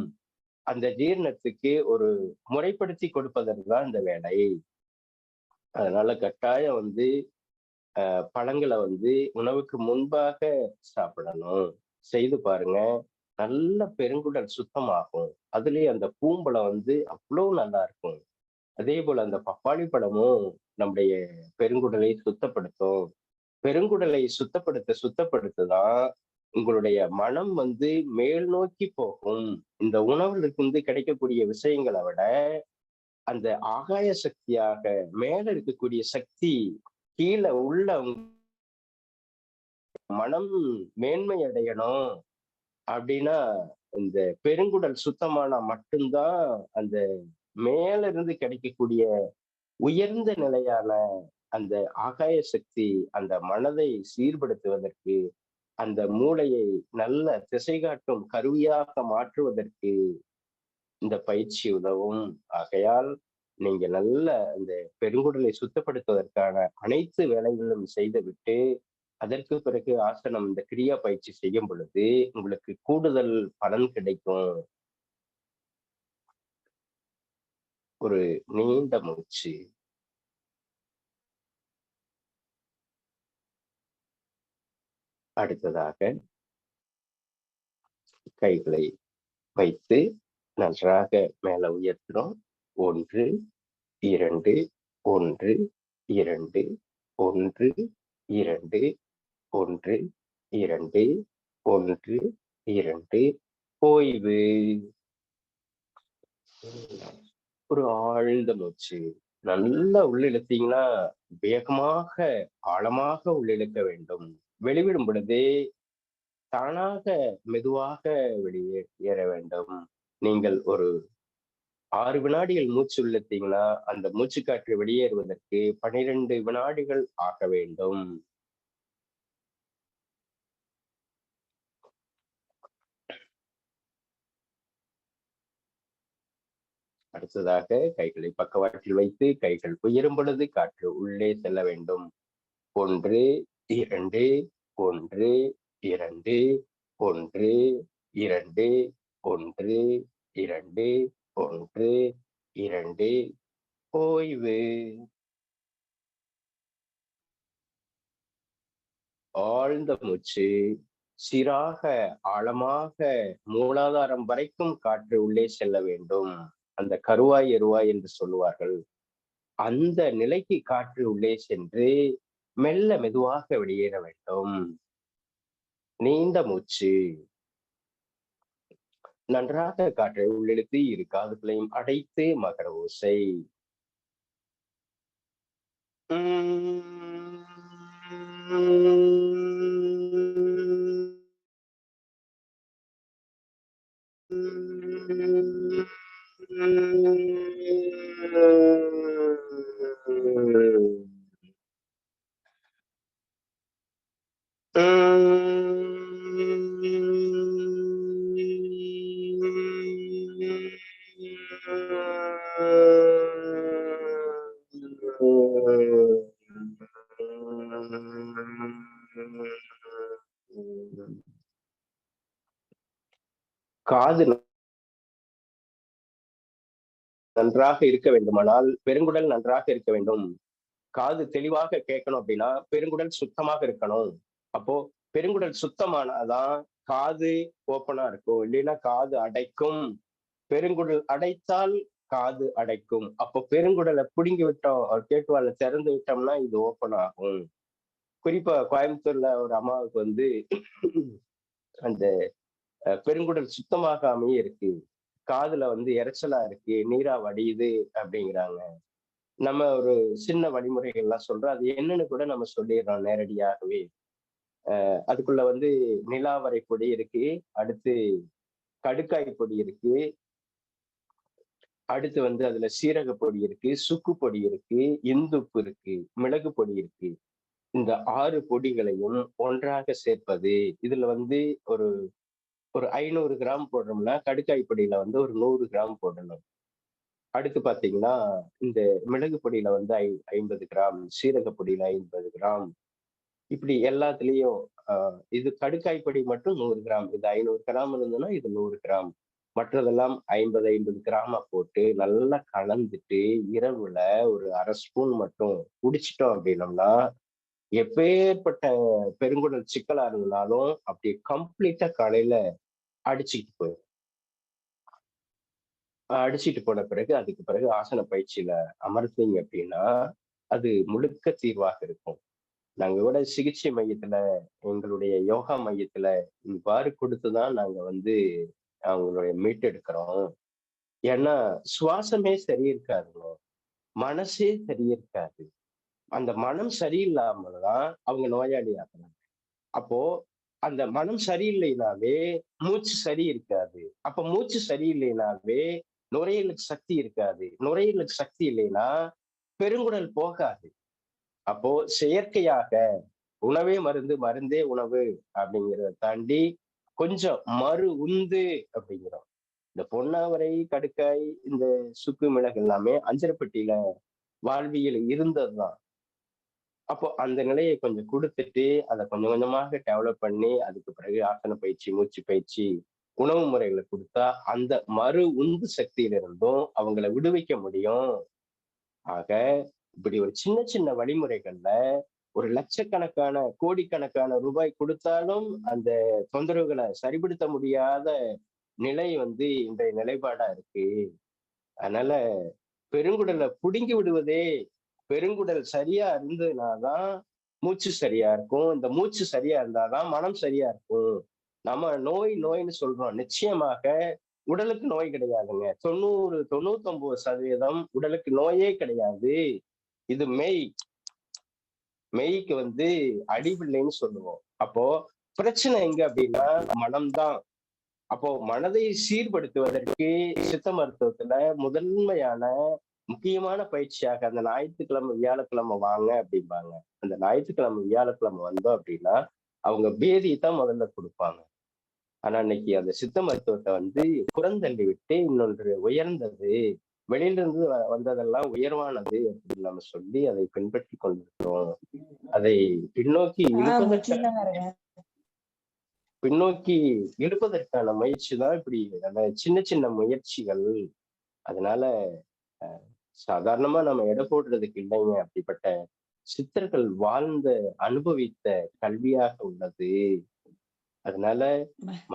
[SPEAKER 5] அந்த ஜீரணத்துக்கு ஒரு முறைப்படுத்தி கொடுப்பதற்கு தான் இந்த வேலை. அதனால கட்டாயம் பழங்களை உணவுக்கு முன்பாக சாப்பிடணும். செய்து பாருங்க, நல்ல பெருங்குடல் சுத்தமாகும். அதுலயே அந்த பூம்பழம் அவ்வளவு நல்லா இருக்கும். அதே போல அந்த பப்பாளி பழமும் நம்முடைய பெருங்குடலை சுத்தப்படுத்தும். பெருங்குடலை சுத்தப்படுத்ததான் உங்களுடைய மனம் மேல் நோக்கி போகும். இந்த உணவுகளுக்கு கிடைக்கக்கூடிய விஷயங்களை விட அந்த ஆகாய சக்தியாக மேல இருக்கக்கூடிய சக்தி கீழே உள்ள மனம் மேன்மை அடையணும் அப்படின்னா இந்த பெருங்குடல் சுத்தமானா மட்டும்தான் அந்த மேல இருந்து கிடைக்கக்கூடிய உயர்ந்த நிலையான அந்த ஆகாய சக்தி அந்த மனதை சீர்படுத்துவதற்கு, அந்த மூளையை நல்ல திசை காட்டும் கருவியாக மாற்றுவதற்கு இந்த பயிற்சி உதவும். ஆகையால் நீங்க நல்ல அந்த பெருங்குடலை சுத்தப்படுத்துவதற்கான அனைத்து வேலைகளும் செய்துவிட்டு அதற்கு பிறகு ஆசனம் இந்த கிரியா பயிற்சி செய்யும் பொழுது உங்களுக்கு கூடுதல் பலன் கிடைக்கும். ஒரு நீண்ட மூச்சு. அடுத்ததாக கைகளை வைத்து நன்றாக மேல உயர்த்துறோம். 1 2 1 2 1 2 1 2 1 2 ஓய்வு. ஒரு ஆழ்ந்த மூச்சு. நல்லா உள்ளிழுத்தீங்கன்னா வேகமாக ஆழமாக உள்ளிழுக்க வேண்டும். வெளிவிடும் பொழுதே தானாக மெதுவாக வெளியேற வேண்டும். நீங்கள் ஒரு 6 வினாடிகள் மூச்சு உள்ளிட்டீங்கன்னா அந்த மூச்சு காற்று வெளியேறுவதற்கு 12 வினாடிகள் ஆக வேண்டும். அடுத்ததாக கைகளை பக்கவாட்டில் வைத்து கைகள் உயரும் பொழுது காற்று உள்ளே செல்ல வேண்டும். 1 2 1 2 1 2 1 2 1 2 ஓய்வு. ஆழ்ந்த மூச்சு. சீராக ஆழமாக மூலாதாரம் வரைக்கும் காற்று உள்ளே செல்ல வேண்டும். அந்த கருவாய் எருவாய் என்று சொல்லுவார்கள். அந்த நிலைக்கு காற்று உள்ளே சென்று மெல்ல மெதுவாக வெளியேற வேண்டும். நீண்ட மூச்சு. நன்றாக காற்றை உள்ளிழுத்து இரு காதுகளையும் அடைத்து மகர ஓசை. காது நன்றாக இருக்க வேண்டுமானால் பெருங்குடல் நன்றாக இருக்க வேண்டும். காது தெளிவாக கேட்கணும் அப்படின்னா பெருங்குடல் சுத்தமாக இருக்கணும். அப்போ பெருங்குடல் சுத்தமானாதான் காது ஓப்பனா இருக்கும். இல்லைன்னா காது அடைக்கும். பெருங்குடல் அடைத்தால் காது அடைக்கும். அப்போ பெருங்குடலை பிடுங்கி விட்டோம், கேட்டுவால திறந்து விட்டோம்னா இது ஓப்பன் ஆகும். குறிப்பா கோயம்புத்தூர்ல ஒரு அம்மாவுக்கு அந்த பெருங்குடல் சுத்தமாகாமே இருக்கு. காதுல இரைச்சலா இருக்கு, நீரா வடியுது அப்படிங்கிறாங்க. நம்ம ஒரு சின்ன வழிமுறைகள்லாம் சொல்றோம். அது என்னன்னு கூட நம்ம சொல்லிடுறோம் நேரடியாகவே. அதுக்குள்ள நிலாவரை பொடி இருக்கு, அடுத்து கடுக்காய் பொடி இருக்கு, அடுத்து அதுல சீரக பொடி இருக்கு, சுக்கு பொடி இருக்கு, இந்துப்பு இருக்கு, மிளகு பொடி இருக்கு. இந்த 6 பொடிகளையும் ஒன்றாக சேர்ப்பது. இதுல ஒரு ஒரு 500 கிராம் போடுறோம்னா கடுக்காய் பொடியில ஒரு 100 கிராம் போடணும். அடுத்து பாத்தீங்கன்னா இந்த மிளகு பொடியில 50 கிராம், சீரக பொடியில 50 கிராம், இப்படி எல்லாத்துலயும் இது கடுக்காய் பொடி மட்டும் 100 கிராம். இது 500 கிராம் இருந்ததுன்னா இது 100 கிராம். மற்றதெல்லாம் 50 கிராமா போட்டு நல்லா கலந்துட்டு இரவுல ஒரு 1/2 ஸ்பூன் மட்டும் குடிச்சிட்டோம் அப்படின்னோம்னா எப்பேற்பட்ட பெருங்குடல் சிக்கலா இருந்தாலும் அப்படி கம்ப்ளீட்டா காலையில அடிச்சுட்டு போயிடும். அடிச்சிட்டு போன பிறகு அதுக்கு பிறகு ஆசன பயிற்சியில அமர்த்தீங்க அப்படின்னா அது முழுக்க தீர்வாக இருக்கும். நாங்க கூட சிகிச்சை மையத்துல, எங்களுடைய யோகா மையத்துல இவ்வாறு கொடுத்துதான் நாங்க அவங்களுடைய மீட்டெடுக்கிறோம். ஏன்னா சுவாசமே சரி இருக்காதுங்க, மனசே சரி இருக்காது. அந்த மனம் சரியில்லாமதான் அவங்க நோயாளி ஆகிறாங்க. அப்போ அந்த மனம் சரியில்லைனாவே மூச்சு சரி இருக்காது. அப்ப மூச்சு சரியில்லைனாவே நுரையீரலுக்கு சக்தி இருக்காது. நுரையீரலுக்கு சக்தி இல்லைன்னா பெருங்குடல் போகாது. அப்போ செயற்கையாக உணவே மருந்து, மருந்தே உணவு அப்படிங்கிறத தாண்டி கொஞ்சம் மறு உந்து அப்படிங்கிறோம். இந்த பொன்னாவரை, கடுக்காய், இந்த சுக்கு, மிளகு எல்லாமே அஞ்சரைப்பட்டியில வாழ்வியல் இருந்ததுதான். அப்போ அந்த நிலையை கொஞ்சம் கொடுத்துட்டு அதை கொஞ்சம் கொஞ்சமாக டெவலப் பண்ணி அதுக்கு பிறகு ஆசன பயிற்சி, மூச்சு பயிற்சி, உணவு முறைகளை கொடுத்தா அந்த மறு உந்து சக்தியிலிருந்தும் அவங்கள விடுவிக்க முடியும். ஆக இப்படி ஒரு சின்ன சின்ன வழிமுறைகள்ல ஒரு லட்சக்கணக்கான கோடிக்கணக்கான ரூபாய் கொடுத்தாலும் அந்த தொந்தரவுகளை சரிப்படுத்த முடியாத நிலை இன்றைய நிலைப்பாடா இருக்கு. அதனால பெருங்குடலை புடுங்கி விடுவதே, பெருங்குடல் சரியா இருந்ததுனாதான் மூச்சு சரியா இருக்கும். இந்த மூச்சு சரியா இருந்தாதான் மனம் சரியா இருக்கும். நம்ம நோய்ன்னு சொல்றோம். நிச்சயமாக உடலுக்கு நோய் கிடையாதுங்க. 99% உடலுக்கு நோயே கிடையாது. இது மெய்க்கு அடிபிள்ளைன்னு சொல்லுவோம். அப்போ பிரச்சனை எங்க அப்படின்னா மனம்தான். அப்போ மனதை சீர்படுத்துவதற்கு சித்த மருத்துவத்துல முதன்மையான முக்கியமான பயிற்சியாக அந்த ஞாயிற்றுக்கிழமை வியாழக்கிழமை வாங்க அப்படிம்பாங்க. அந்த ஞாயிற்றுக்கிழமை வியாழக்கிழமை வந்தோம் அப்படின்னா அவங்க பேதியை தான் முதல்ல கொடுப்பாங்க. ஆனா இன்னைக்கு அந்த சித்த மருத்துவத்தை புறந்தள்ளி விட்டு இன்னொன்று உயர்ந்தது, வெளியிலிருந்து வந்ததெல்லாம் உயர்வானது அப்படின்னு நம்ம சொல்லி அதை பின்பற்றி கொண்டிருக்கிறோம். அதை பின்னோக்கி இழுப்பதற்கான முயற்சி தான் இப்படி அந்த சின்ன சின்ன முயற்சிகள். அதனால சாதாரணமா நம்ம எடை போடுறதுக்கு இல்லைங்க. அப்படிப்பட்ட சித்தர்கள் வாழ்ந்த அனுபவித்த கல்வியாக உள்ளது. அதனால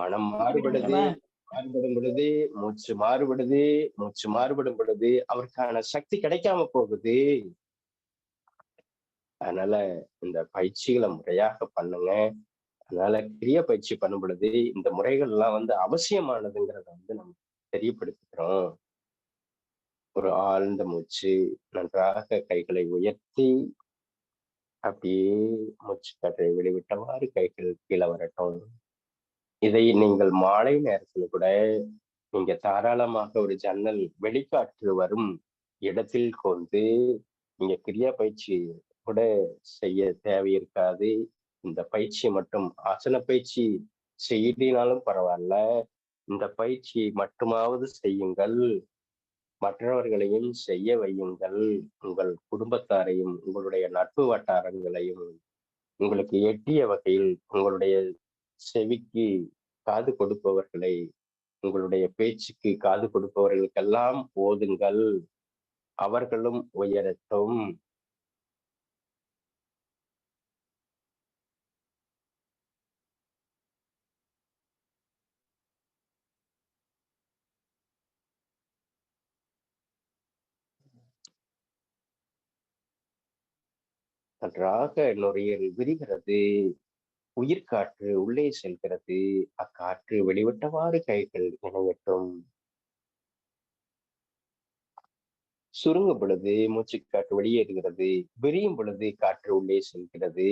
[SPEAKER 5] மனம் மாறுபடும் பொழுது மூச்சு மாறுபடும் பொழுது அவருக்கான சக்தி கிடைக்காம போகுது. அதனால இந்த பயிற்சிகளை முறையாக பண்ணுங்க. அதனால கிரிய பயிற்சி பண்ணும் பொழுது இந்த முறைகள் எல்லாம் அவசியமானதுங்கிறத நம்ம தெரியப்படுத்திக்கிறோம். ஒரு ஆழ்ந்த மூச்சு, நன்றாக கைகளை உயர்த்தி அப்படியே மூச்சு காற்றை வெளிவிட்டவாறு கைகள் கீழே வரட்டும். இதை நீங்கள் மாலை நேரத்துல கூட நீங்க தாராளமாக ஒரு ஜன்னல் வெளிக்காற்று வரும் இடத்தில் கொண்டு நீங்க கிரியா பயிற்சி கூட செய்ய தேவை இருக்காது. இந்த பயிற்சி மட்டும் ஆசன பயிற்சி செய்யினாலும் பரவாயில்ல, இந்த பயிற்சியை மட்டுமாவது செய்யுங்கள். மற்றவர்களையும் செய்ய வையுங்கள். உங்கள் குடும்பத்தாரையும் உங்களுடைய நட்பு வட்டாரங்களையும் உங்களுக்கு எட்டிய வகையில் உங்களுடைய செவிக்கு காது கொடுப்பவர்களை, உங்களுடைய பேச்சுக்கு காது கொடுப்பவர்களுக்கெல்லாம் ஓதுங்கள். அவர்களும் உயரட்டும். நன்றாக நுரையீரல் விரிகிறது. உயிர்காற்று உள்ளே செல்கிறது. அக்காற்று வெளிவிட்டவாறு கைகள் இணையட்டும். சுருங்கும் பொழுது மூச்சு காற்று வெளியேறுகிறது. விரியும் பொழுது காற்று உள்ளே செல்கிறது.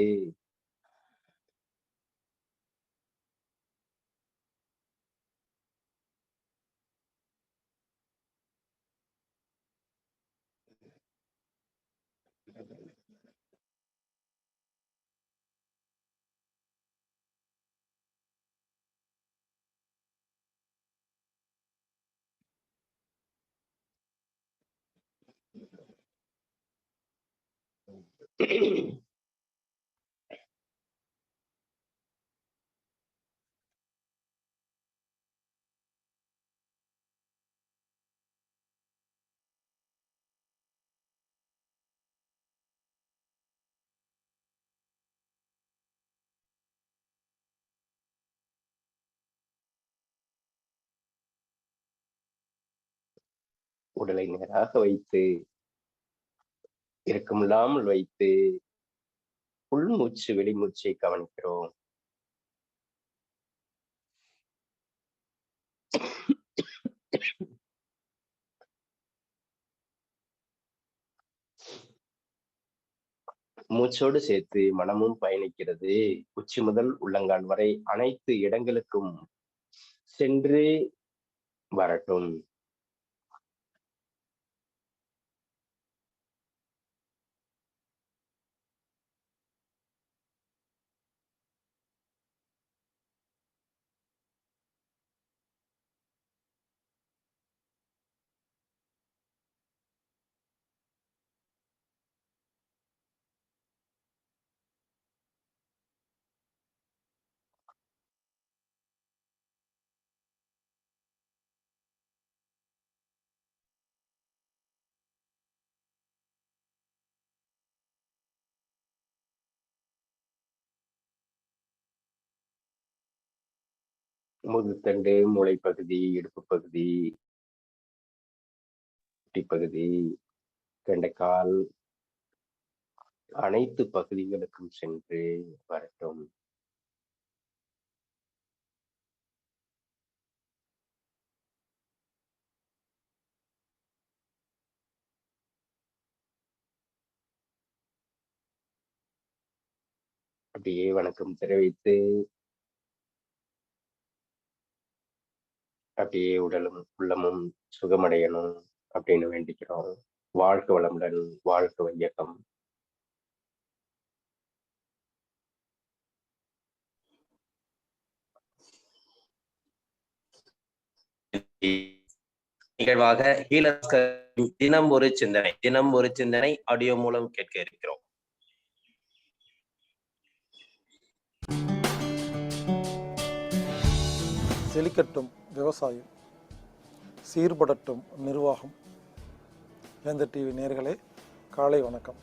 [SPEAKER 5] உடலை நேராக வைத்து இறுக்கமில்லாமல் வைத்து உள்மூச்சு வெளிமூச்சை கவனிக்கிறோம். மூச்சோடு சேர்த்து மனமும் பயணிக்கிறது. உச்சி முதல் உள்ளங்கால் வரை அனைத்து இடங்களுக்கும் சென்று வரட்டும். முதுத்தண்டு, மூளைப்பகுதி, இடுப்பு பகுதி, பகுதி, கெண்டைக்கால் அனைத்து பகுதிகளுக்கும் சென்று வரட்டும். அப்படியே வணக்கம் தெரிவித்து அப்படியே உடலும் உள்ளமும் சுகமடையணும் அப்படின்னு வேண்டிக்கிறோம். வாழ்க வளமுடன், வாழ்க வையகம்.
[SPEAKER 2] நிகழ்வாக ஹீலர்ஸ் தினம் ஒரு சிந்தனை ஆடியோ மூலம் கேட்க இருக்கிறோம்.
[SPEAKER 6] செழிக்கட்டும் விவசாயம், சீர்படட்டும் நிர்வாகம். வேந்தர் டிவி நேயர்களே, காலை வணக்கம்.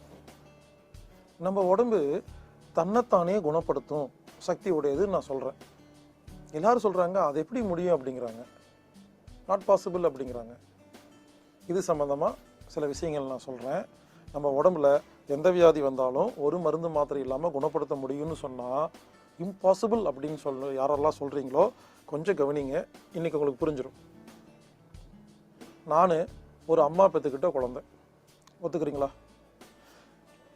[SPEAKER 6] நம்ம உடம்பு தன்னைத்தானே குணப்படுத்தும் சக்தி உடையதுன்னு நான் சொல்கிறேன். எல்லாரும் சொல்கிறாங்க அது எப்படி முடியும் அப்படிங்கிறாங்க, நாட் பாசிபிள் அப்படிங்கிறாங்க. இது சம்மந்தமாக சில விஷயங்கள் நான் சொல்கிறேன். நம்ம உடம்புல எந்த வியாதி வந்தாலும் ஒரு மருந்து மாத்திரை இல்லாமல் குணப்படுத்த முடியும்னு சொன்னால் இம்பாசிபிள் அப்படின்னு யாரெல்லாம் சொல்கிறீங்களோ கொஞ்சம் கவனிங்க, இன்றைக்கி உங்களுக்கு புரிஞ்சிடும். நான் ஒரு அம்மா பெற்றுக்கிட்ட குழந்தை, ஒத்துக்கிறீங்களா?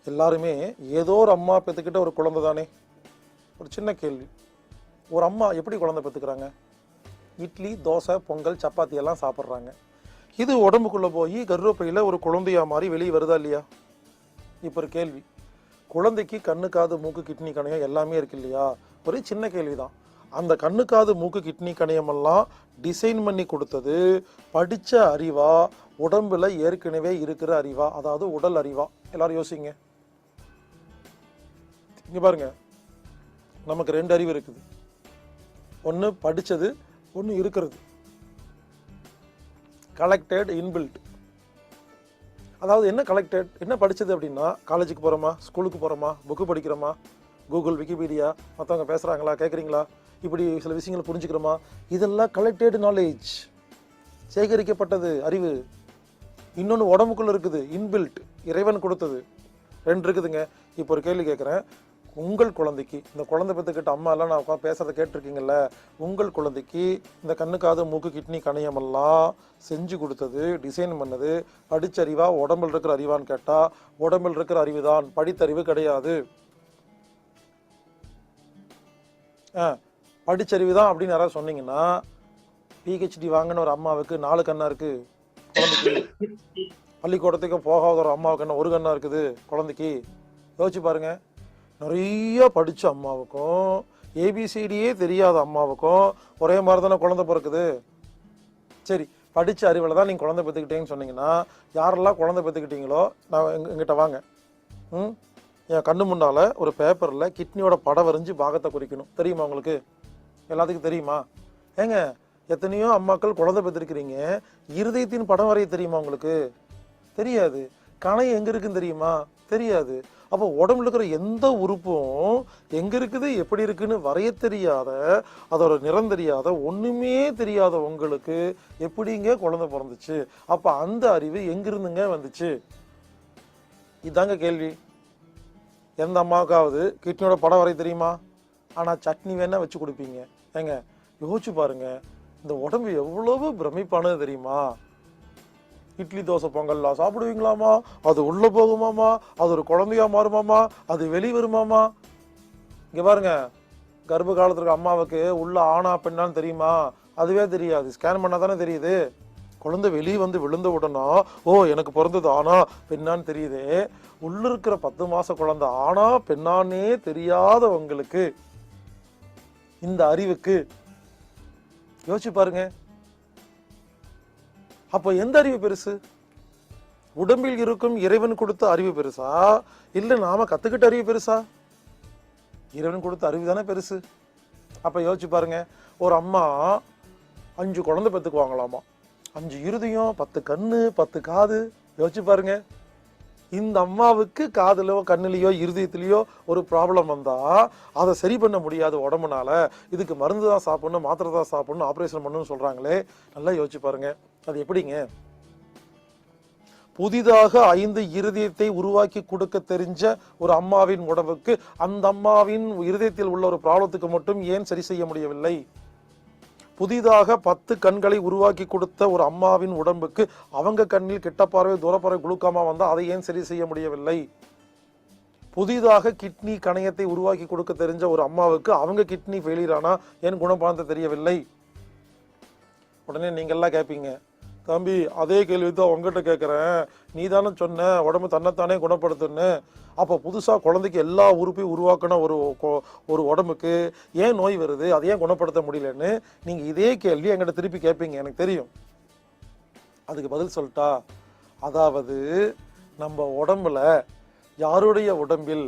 [SPEAKER 6] எல்லாருமே ஏதோ ஒரு அம்மா பெற்றுக்கிட்ட ஒரு குழந்தை தானே. ஒரு சின்ன கேள்வி, ஒரு அம்மா எப்படி குழந்தை பெற்றுக்கிறாங்க? இட்லி, தோசை, பொங்கல், சப்பாத்தி எல்லாம் சாப்பிட்றாங்க. இது உடம்புக்குள்ளே போய் கர்ப்பப்பையில் ஒரு குழந்தையா மாதிரி வெளியே வருதா இல்லையா? இப்போ ஒரு கேள்வி, குழந்தைக்கு கண்ணு, காது, மூக்கு, கிட்னி, கணையம் எல்லாமே இருக்கு இல்லையா? ஒரு சின்ன கேள்வி தான். அந்த கண்ணு, காது, மூக்கு, கிட்னி, கணையமெல்லாம் டிசைன் பண்ணி கொடுத்தது படித்த அறிவா, உடம்புல ஏற்கனவே இருக்கிற அறிவா, அதாவது உடல் அறிவா? எல்லாரும் யோசிங்க. இங்கே பாருங்க, நமக்கு 2 அறிவு இருக்குது. ஒன்று படித்தது, ஒன்று இருக்கிறது. Collected, inbuilt. அதாவது என்ன கலெக்டட், என்ன படித்தது அப்படின்னா, காலேஜுக்கு போகிறோமா, ஸ்கூலுக்கு போகிறோமா, புக்கு படிக்கிறோமா, கூகுள், விக்கிபீடியா, மற்றவங்க பேசுகிறாங்களா, கேட்குறீங்களா, இப்படி சில விஷயங்களை புரிஞ்சுக்கிறோமா, இதெல்லாம் கலெக்டட் நாலேஜ், சேகரிக்கப்பட்டது அறிவு. இன்னொன்று உடம்புக்குள்ளே இருக்குது, இன்பில்ட், இறைவன் கொடுத்தது. 2 இருக்குதுங்க. இப்போ ஒரு கேள்வி கேட்குறேன், உங்கள் குழந்தைக்கு, இந்த குழந்தை பெற்றுக்கிட்ட அம்மா எல்லாம் நான் உட்காந்து பேசுறதை கேட்டிருக்கீங்கல்ல, உங்கள் குழந்தைக்கு இந்த கண்ணு, காது, மூக்கு, கிட்னி, கணையமெல்லாம் செஞ்சு கொடுத்தது, டிசைன் பண்ணது படித்த அறிவா, உடம்பில் இருக்கிற அறிவான்னு கேட்டால் உடம்பில் இருக்கிற அறிவு தான், படித்தறிவு கிடையாது. படிச்சறிவு தான் அப்படின்னு யாராவது சொன்னீங்கன்னா, பிஹெச்டி வாங்கின ஒரு அம்மாவுக்கு 4 கண்ணா இருக்கு குழந்தைக்கு, பள்ளிக்கூடத்துக்கு போகாத ஒரு அம்மாவுக்கு என்ன 1 கண்ணா இருக்குது குழந்தைக்கு? யோசிச்சு பாருங்க. நிறைய படித்த அம்மாவுக்கும் ஏபிசிடியே தெரியாத அம்மாவுக்கும் ஒரே மாதிரி தானே குழந்தை பிறக்குது. சரி, படித்த அறிவில் தான் நீங்கள் குழந்தை பெற்றுக்கிட்டீங்கன்னு சொன்னீங்கன்னா, யாரெல்லாம் குழந்தை பெற்றுக்கிட்டீங்களோ நான் எங்கிட்ட வாங்க. என் கண்ணு முன்னால் ஒரு பேப்பரில் கிட்னியோட படம் வரைஞ்சி பாகத்தை குறிக்கணும். தெரியுமா உங்களுக்கு? எல்லாத்துக்கும் தெரியுமா? ஏங்க, எத்தனையோ அம்மாக்கள் குழந்தை பெற்றிருக்கிறீங்க, இருதயத்தின் படம் வரைய தெரியுமா உங்களுக்கு? தெரியாது. கணையம் எங்கே இருக்குன்னு தெரியுமா? தெரியாது. அப்போ உடம்புல இருக்கிற எந்த உறுப்பும் எங்கே இருக்குது, எப்படி இருக்குன்னு வரைய தெரியாத, அதோட நிறம் தெரியாத, ஒன்றுமே தெரியாத உங்களுக்கு எப்படிங்க குழந்தை பிறந்துச்சு? அப்போ அந்த அறிவு எங்கிருந்துங்க வந்துச்சு? இதாங்க கேள்வி. எந்த அம்மாவுக்காவது கிட்னியோட படம் வரைய தெரியுமா? ஆனால் சட்னி வேணா வச்சு கொடுப்பீங்க. ஏங்க யோசிச்சு பாருங்க, இந்த உடம்பு எவ்வளவு பிரமிப்பானது தெரியுமா? இட்லி, தோசை, பொங்கல்லாம் சாப்பிடுவீங்களாமா, அது உள்ளே போகுமாமா, அது ஒரு குழந்தையா மாறுமாமா, அது வெளியே வருமாமா? இங்கே பாருங்க, கர்ப்ப காலத்தில் இருக்க அம்மாவுக்கு உள்ள ஆணா பெண்ணான்னு தெரியுமா? அதுவே தெரியாது. ஸ்கேன் பண்ணால் தானே தெரியுது. குழந்தை வெளியே வந்து விழுந்த உடனே ஓ எனக்கு பிறந்தது ஆனா பெண்ணான்னு தெரியுது. உள்ள இருக்கிற 10 மாச குழந்தை ஆனா பெண்ணானே தெரியாதவங்களுக்கு இந்த அறிவுக்கு யோசிச்சு பாருங்க. அப்போ எந்த அறிவு பெருசு? உடம்பில் இருக்கும் இறைவன் கொடுத்த அறிவு பெருசா, இல்ல நாம கத்துக்கிட்ட அறிவு பெருசா? இறைவன் கொடுத்த அறிவு தானே பெருசு. அப்ப யோசிச்சு பாருங்க, ஒரு அம்மா 5 குழந்தை பெற்றுக்குவாங்களாமா. 5 இருதயம், 10 கண்ணு, 10 காது. யோசிச்சு பாருங்க. இந்த அம்மாவுக்கு காதுலயோ கண்ணுலயோ இருதயத்திலயோ ஒரு ப்ராப்ளம் வந்தா அதை சரி பண்ண முடியாது உடம்புனால, இதுக்கு மருந்து தான் சாப்பிடணும், மாத்திரை தான் சாப்பிடணும், ஆப்ரேஷன் பண்ணணும்னு சொல்றாங்களே, நல்லா யோசிச்சு பாருங்க. அது எப்படிங்க? புதிதாக 5 இருதயத்தை உருவாக்கி கொடுக்க தெரிஞ்ச ஒரு அம்மாவின் உடம்புக்கு அந்த அம்மாவின் இருதயத்தில் உள்ள ஒரு ப்ராப்ளத்துக்கு மட்டும் ஏன் சரி செய்ய முடியவில்லை? புதிதாக 10 கண்களை உருவாக்கி கொடுத்த ஒரு அம்மாவின் உடம்புக்கு அவங்க கண்ணில் கெட்ட பார்வை தூரப்பார்வை குளுக்காமா வந்தா அதை ஏன் சரி செய்ய முடியவில்லை? புதிதாக கிட்னி கணையத்தை உருவாக்கி கொடுக்க தெரிஞ்ச ஒரு அம்மாவுக்கு அவங்க கிட்னி ஃபெயிலியர் ஆனா ஏன் குணப்படுத்த தெரியவில்லை? உடனே நீங்கெல்லாம் கேட்பீங்க, தம்பி அதே கேள்வி தான் உங்ககிட்ட கேட்குறேன், நீ தானே சொன்ன உடம்பு தன்னைத்தானே குணப்படுத்துன்னு. அப்போ புதுசாக குழந்தைக்கு எல்லா உறுப்பையும் உருவாக்கின ஒரு உடம்புக்கு ஏன் நோய் வருது, அதை ஏன் குணப்படுத்த முடியலன்னு நீங்கள் இதே கேள்வி என்கிட்ட திருப்பி கேட்பீங்க, எனக்கு தெரியும். அதுக்கு பதில் சொல்லிட்டா, அதாவது நம்ம உடம்புல யாருடைய உடம்பில்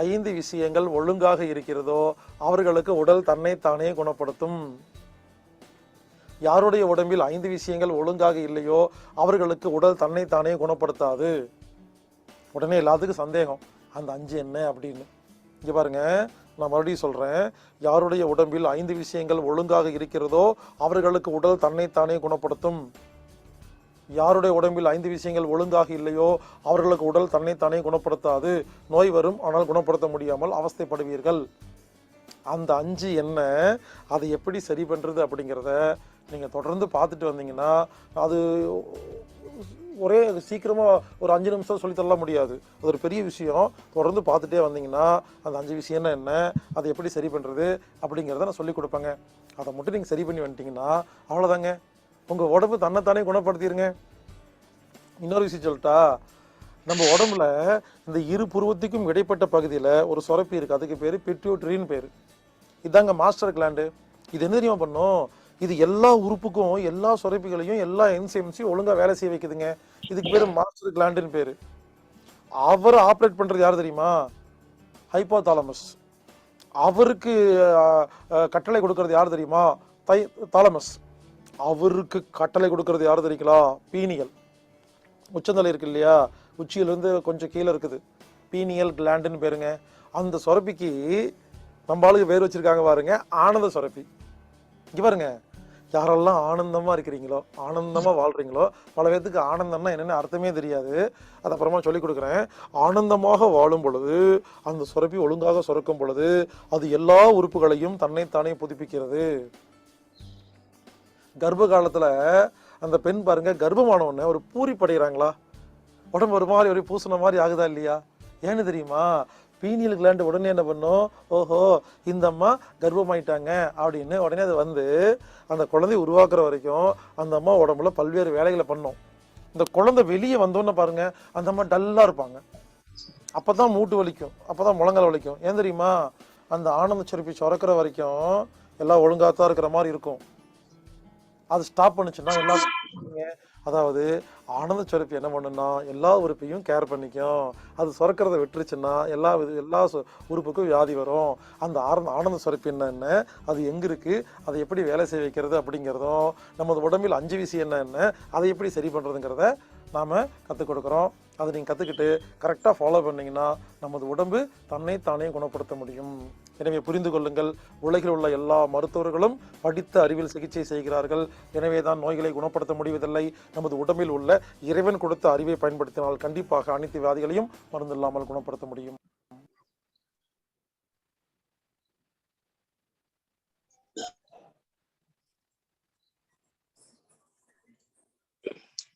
[SPEAKER 6] 5 விஷயங்கள் ஒழுங்காக இருக்கிறதோ அவர்களுக்கு உடல் தன்னைத்தானே குணப்படுத்தும். யாருடைய உடம்பில் 5 விஷயங்கள் ஒழுங்காக இல்லையோ அவர்களுக்கு உடல் தன்னைத்தானே குணப்படுத்தாது. உடனே எல்லாத்துக்கும் சந்தேகம், அந்த 5 என்ன அப்படின்னு. இங்க பாருங்க, நான் மறுபடியும் சொல்றேன், யாருடைய உடம்பில் 5 விஷயங்கள் ஒழுங்காக இருக்கிறதோ அவர்களுக்கு உடல் தன்னைத்தானே குணப்படுத்தும். யாருடைய உடம்பில் 5 விஷயங்கள் ஒழுங்காக இல்லையோ அவர்களுக்கு உடல் தன்னைத்தானே குணப்படுத்தாது. நோய் வரும், ஆனால் குணப்படுத்த முடியாமல் அவஸ்தைப்படுவீர்கள். அந்த 5 என்ன, அதை எப்படி சரி பண்றது அப்படிங்கிறத நீங்க தொடர்ந்து பார்த்துட்டு வந்தீங்கன்னா, அது ஒரே சீக்கிரமா ஒரு 5 நிமிஷம் சொல்லி தள்ள முடியாது. அது ஒரு பெரிய விஷயம். தொடர்ந்து பார்த்துட்டே வந்தீங்கன்னா அந்த 5 விஷயம்னா என்ன, அதை எப்படி சரி பண்றது அப்படிங்கிறத நான் சொல்லி கொடுப்பேங்க. அதை மட்டும் நீங்க சரி பண்ணி வந்துட்டீங்கன்னா அவ்வளவுதாங்க, உங்க உடம்பு தன்னைத்தானே குணப்படுத்திடுங்க. இன்னொரு விஷயம் சொல்லிட்டா, நம்ம உடம்புல இந்த இரு புருவத்துக்கும் இடைப்பட்ட பகுதியில ஒரு சுரப்பி இருக்கு, அதுக்கு பேரு பிட்யூட்டரின்னு பேரு. இதாங்க மாஸ்டர் கிளாண்டு. இது என்ன தெரியுமா பண்ணும், இது எல்லா உறுப்புக்கும் எல்லா சுரப்பிகளையும் எல்லா என்சைம்ஸையும் ஒழுங்கா வேலை செய்ய வைக்குதுங்க. இதுக்கு பேரு மாஸ்டர் கிளாண்டுன்னு பேரு. அவர் ஆப்ரேட் பண்றது யாரு தெரியுமா, ஹைப்போதாலமஸ். அவருக்கு கட்டளை கொடுக்கறது யாரு தெரியுமா, தாலமஸ். அவருக்கு கட்டளை கொடுக்கறது யாரு தெரியுங்களா, பீனியல். உச்சந்தலை இருக்கு இல்லையா, உச்சியிலிருந்து கொஞ்சம் கீழே இருக்குது, பீனியல் கிளாண்டுன்னு பேருங்க. அந்த சுரப்பிக்கு நம்ம ஆளுக்கு பேர் வச்சிருக்காங்க பாருங்க, ஆனந்த சுரப்பி. இங்க பாருங்க, யாரெல்லாம் ஆனந்தமா இருக்கிறீங்களோ, ஆனந்தமா வாழ்றீங்களோ, பல பேருக்கு ஆனந்தம்னா என்னன்னு அர்த்தமே தெரியாது, அது அப்புறமா சொல்லிக் கொடுக்குறேன். ஆனந்தமாக வாழும் பொழுது அந்த சுரப்பி ஒழுங்காக சுரக்கும் பொழுது அது எல்லா உறுப்புகளையும் தன்னைத்தானே புதுப்பிக்கிறது. கர்ப்ப காலத்துல அந்த பெண் பாருங்க, கர்ப்பமானவொன்னே ஒரு பூரிப்படைகிறாங்களா, உடம்பு ஒரு மாதிரி ஒரு பூசண மாதிரி ஆகுதா இல்லையா? ஏன்னு தெரியுமா, பீனியல் கிளாண்டு உடனே என்ன பண்ணும், ஓஹோ இந்த அம்மா கர்ப்பமாயிட்டாங்க அப்படின்னு உடனே அது வந்து அந்த குழந்தை உருவாக்குற வரைக்கும் அந்த அம்மா உடம்புல பல்வேறு வேலைகளை பண்ணும். இந்த குழந்தை வெளியே வந்தோன்னு பாருங்க, அந்த அம்மா டல்லா இருப்பாங்க. அப்பதான் மூட்டு வலிக்கும், அப்பதான் முழங்கால் வலிக்கும். ஏன் தெரியுமா, அந்த ஆனந்த சுரப்பி சுரக்கிற வரைக்கும் எல்லாம் ஒழுங்காத்தான் இருக்கிற மாதிரி இருக்கும். அது ஸ்டாப் பண்ணுச்சுன்னா எல்லாம், அதாவது ஆனந்த சுரப்பி என்ன பண்ணுன்னா எல்லா உறுப்பையும் கேர் பண்ணிக்கும். அது சுரக்கிறத விட்டுருச்சுன்னா எல்லா உறுப்புக்கும் வியாதி வரும். அந்த ஆனந்த சுரப்பி என்ன, அது எங்க இருக்கு, அதை எப்படி வேலை செய்ய வைக்கிறது அப்படிங்கிறதும், நமது உடம்பில் 5 விஷயம் என்ன, அதை எப்படி சரி பண்றதுங்கிறத நாம கற்றுக் கொடுக்குறோம். அதை நீங்க கத்துக்கிட்டு கரெக்டா ஃபாலோ பண்ணீங்கன்னா நமது உடம்பு தன்னைத்தானே குணப்படுத்த முடியும். எனவே புரிந்து கொள்ளுங்கள், உலகில் உள்ள எல்லா மருத்துவர்களும் படித்த அறிவில் சிகிச்சை செய்கிறார்கள். எனவேதான் நோய்களை குணப்படுத்த முடிவதில்லை. நமது உடம்பில் உள்ள இறைவன் கொடுத்த அறிவை பயன்படுத்தினால் கண்டிப்பாக அனைத்து வியாதிகளையும் மருந்து இல்லாமல் குணப்படுத்த முடியும்.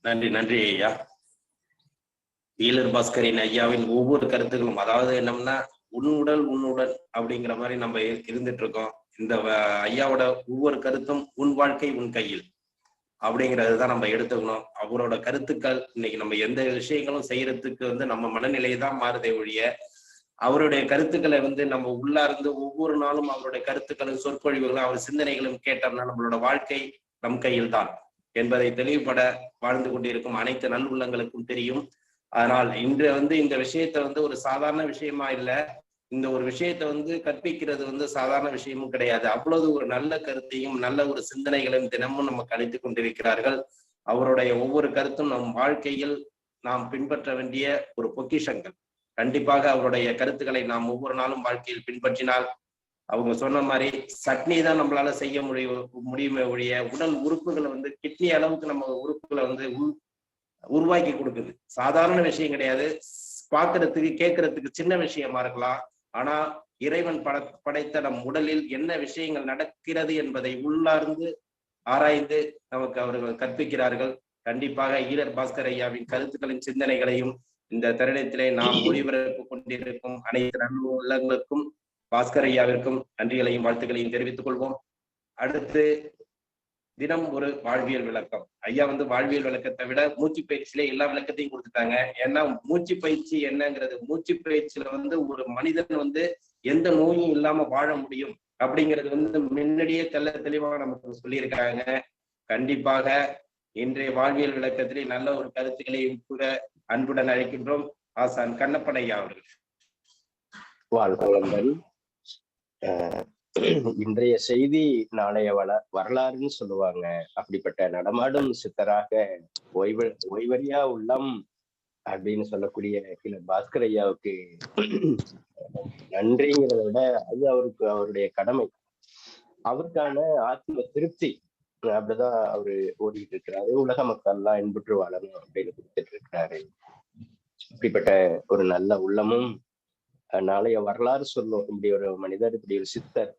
[SPEAKER 2] நன்றி நன்றி ஐயா. ஈலர் பாஸ்கரின் ஐயாவின் ஒவ்வொரு கருத்துக்களும், அதாவது என்னம்னா உன்னுடல் உன்னுடன் அப்படிங்கிற மாதிரி நம்ம இருந்துட்டு இருக்கோம். இந்த ஐயாவோட ஒவ்வொரு கருத்தும் உன் வாழ்க்கை உன் கையில் அப்படிங்கிறது தான் நம்ம எடுத்துக்கணும். அவரோட கருத்துக்கள் இன்னைக்கு நம்ம எந்த விஷயங்களும் செய்யறதுக்கு நம்ம மனநிலையை தான் மாறுதே ஒழிய, அவருடைய கருத்துக்களை நம்ம உள்ளார்ந்து ஒவ்வொரு நாளும் அவருடைய கருத்துக்களும் சொற்பொழிவுகளும் அவர் சிந்தனைகளும் கேட்டோம்னா நம்மளோட வாழ்க்கை நம் கையில் தான் என்பதை தெளிவுபட வாழ்ந்து கொண்டிருக்கும் அனைத்து நல்லுள்ளங்களுக்கும் தெரியும். அதனால் இன்று இந்த விஷயத்த ஒரு சாதாரண விஷயமா இல்ல, இந்த ஒரு விஷயத்த கற்பிக்கிறது சாதாரண விஷயமும் கிடையாது. அவ்வளவு ஒரு நல்ல கருத்தையும் நல்ல ஒரு சிந்தனைகளையும் தினமும் நமக்கு அளித்துக் கொண்டிருக்கிறார்கள். அவருடைய ஒவ்வொரு கருத்தும் நம் வாழ்க்கையில் நாம் பின்பற்ற வேண்டிய ஒரு பொக்கிஷங்கள். கண்டிப்பாக அவருடைய கருத்துக்களை நாம் ஒவ்வொரு நாளும் வாழ்க்கையில் பின்பற்றினால், அவங்க சொன்ன மாதிரி சட்னி தான் நம்மளால செய்ய முடியுமே ஒழிய உடல் உறுப்புகளை வந்து கிட்னி அளவுக்கு நம்ம உறுப்புகளை வந்து உருவாக்கி கொடுக்குது. சாதாரண விஷயம் கிடையாது. பார்க்கறதுக்கு கேட்கறதுக்கு சின்ன விஷயமா இருக்கலாம். ஆனா இறைவன் படைத்த நம் உடலில் என்ன விஷயங்கள் நடக்கிறது என்பதை உள்ளார்ந்து ஆராய்ந்து நமக்கு அவர்கள் கற்பிக்கிறார்கள். கண்டிப்பாக ஈழர் பாஸ்கர் ஐயாவின் கருத்துக்களின் சிந்தனைகளையும் இந்த தருணத்திலே நாம் ஒளிபரப்பு கொண்டிருக்கும் அனைத்து நண்பு உள்ளங்களுக்கும் பாஸ்கர் ஐயாவிற்கும் நன்றிகளையும் வாழ்த்துக்களையும் தெரிவித்துக் கொள்வோம். அடுத்து தினம் ஒரு வாழ்வியல் விளக்கம். ஐயா வந்து வாழ்வியல் விளக்கத்தை விட மூச்சு பயிற்சியில எல்லா விளக்கத்தையும் கொடுத்துட்டாங்க. ஏன்னா மூச்சு பயிற்சி என்னங்கிறது, மூச்சு பயிற்சியில வந்து ஒரு மனிதன் வந்து எந்த நோயும் இல்லாம வாழ முடியும் அப்படிங்கிறது வந்து முன்னாடியே தெளிவாக நமக்கு சொல்லியிருக்காங்க. கண்டிப்பாக இன்றைய வாழ்வியல் விளக்கத்திலே நல்ல ஒரு கருத்துக்களையும் கூட அன்புடன் அழைக்கின்றோம். ஆசான் கண்ணப்பன் ஐயா அவர்கள்.
[SPEAKER 5] வாழ்வளங்கள். இன்றைய செய்தி நாளைய வரலாறுன்னு சொல்லுவாங்க. அப்படிப்பட்ட நடமாடும் சித்தராக ஓய்வறியா உள்ளம் அப்படின்னு சொல்லக்கூடிய பாஸ்கர் ஐயாவுக்கு நன்றிங்கிறத விட அது அவருடைய கடமை, அவருக்கான ஆத்ம திருப்தி. அப்படிதான் அவரு ஓடிட்டு இருக்கிறாரு. உலக மக்கள் எல்லாம் இன்புற்று வாழணும் அப்படின்னு கொடுத்துட்டு இருக்கிறாரு. இப்படிப்பட்ட ஒரு நல்ல உள்ளமும் நாளைய வரலாறு சொல்லும். இப்படி ஒரு மனிதர், இப்படி ஒரு சித்தர்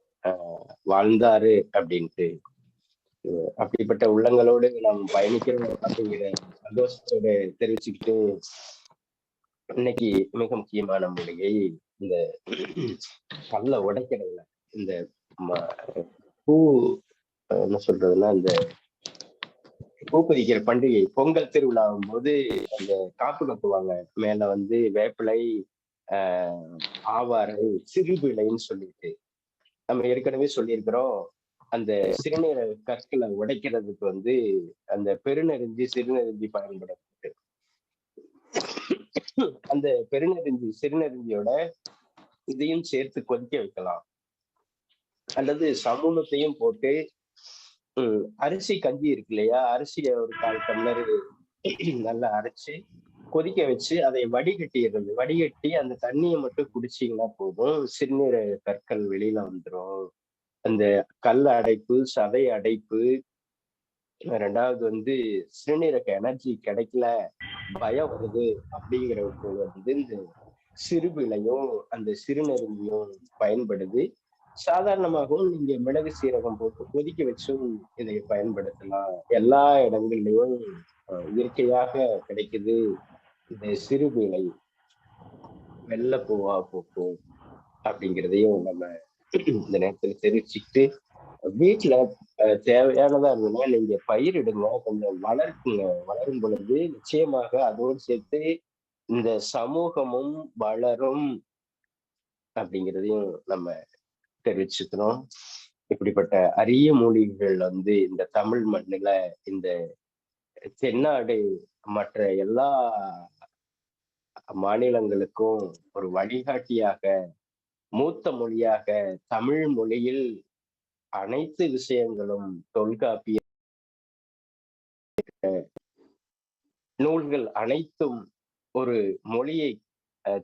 [SPEAKER 5] வாழ்ந்தாரு அப்படின்ட்டு. அப்படிப்பட்ட உள்ளங்களோடு நாம் பயணிக்கிறோம் அப்படிங்கிற சந்தோஷத்தோட தெரிவிச்சுக்கிட்டு, இன்னைக்கு மிக முக்கியமான மொழியை இந்த கல்ல உடைக்கிறதுல, இந்த பூ என்ன சொல்றதுன்னா, இந்த பூப்பதிக்கிற பண்டிகை பொங்கல் திருவிழாவும் போது அந்த காப்பு கட்டுவாங்க. மேல வந்து வேப்பிலை, ஆவாரை, சிறுபிழைன்னு சொல்லிட்டு நம்ம ஏற்கனவே சொல்லியிருக்கிறோம். அந்த சிறுநீர கற்களை உடைக்கிறதுக்கு வந்து அந்த பெருநெருஞ்சி சிறுநெருஞ்சி பயன்படுத்து. அந்த பெருநெருஞ்சி சிறுநெருஞ்சியோட இதையும் சேர்த்து கொதிக்க வைக்கலாம். அல்லது சமூகத்தையும் போட்டு அரிசி கஞ்சி இருக்கு இல்லையா, அரிசியை ஒரு 1/4 டம்ளர் நல்லா அரைச்சு கொதிக்க வச்சு அதை வடிகட்டிடுறது. வடிகட்டி அந்த தண்ணியை மட்டும் குடிச்சிங்கன்னா போதும், சிறுநீர கற்கள் வெளியில வந்துடும். அந்த கல் அடைப்பு, சதை அடைப்பு, 2வது வந்து சிறுநீரக எனர்ஜி கிடைக்கல, பயம் வருது அப்படிங்கிறவங்க வந்து இந்த சிறுபிழையும் அந்த சிறுநெருங்கியும் பயன்படுது. சாதாரணமாகவும் நீங்க மிளகு சீரகம் போட்டு கொதிக்க வச்சும் இதை பயன்படுத்தலாம். எல்லா இடங்கள்லயும் இயற்கையாக கிடைக்குது இந்த சிறுபிழை. வெள்ளப்பூவா போக்கும் அப்படிங்கிறதையும் நம்ம இந்த நேரத்துல தெரிவிச்சுக்கிட்டு, வீட்டுல தேவையானதா இருந்ததுன்னா நீங்க பயிரிடுங்க, கொஞ்சம் வளர்க்குங்க. வளரும் பொழுது நிச்சயமாக அதோடு சேர்த்து இந்த சமூகமும் வளரும் அப்படிங்கிறதையும் நம்ம தெரிவிச்சுக்கிறோம். இப்படிப்பட்ட அரிய மூலிகைகள் வந்து இந்த தமிழ் மண்ணுல, இந்த தென்னாடு மற்ற எல்லா மாநிலங்களுக்கும் ஒரு வழிகாட்டியாக, மூத்த மொழியாக தமிழ் மொழியில் அனைத்து விஷயங்களும் தொல்காப்பிய நூல்கள் அனைத்தும் ஒரு மொழியை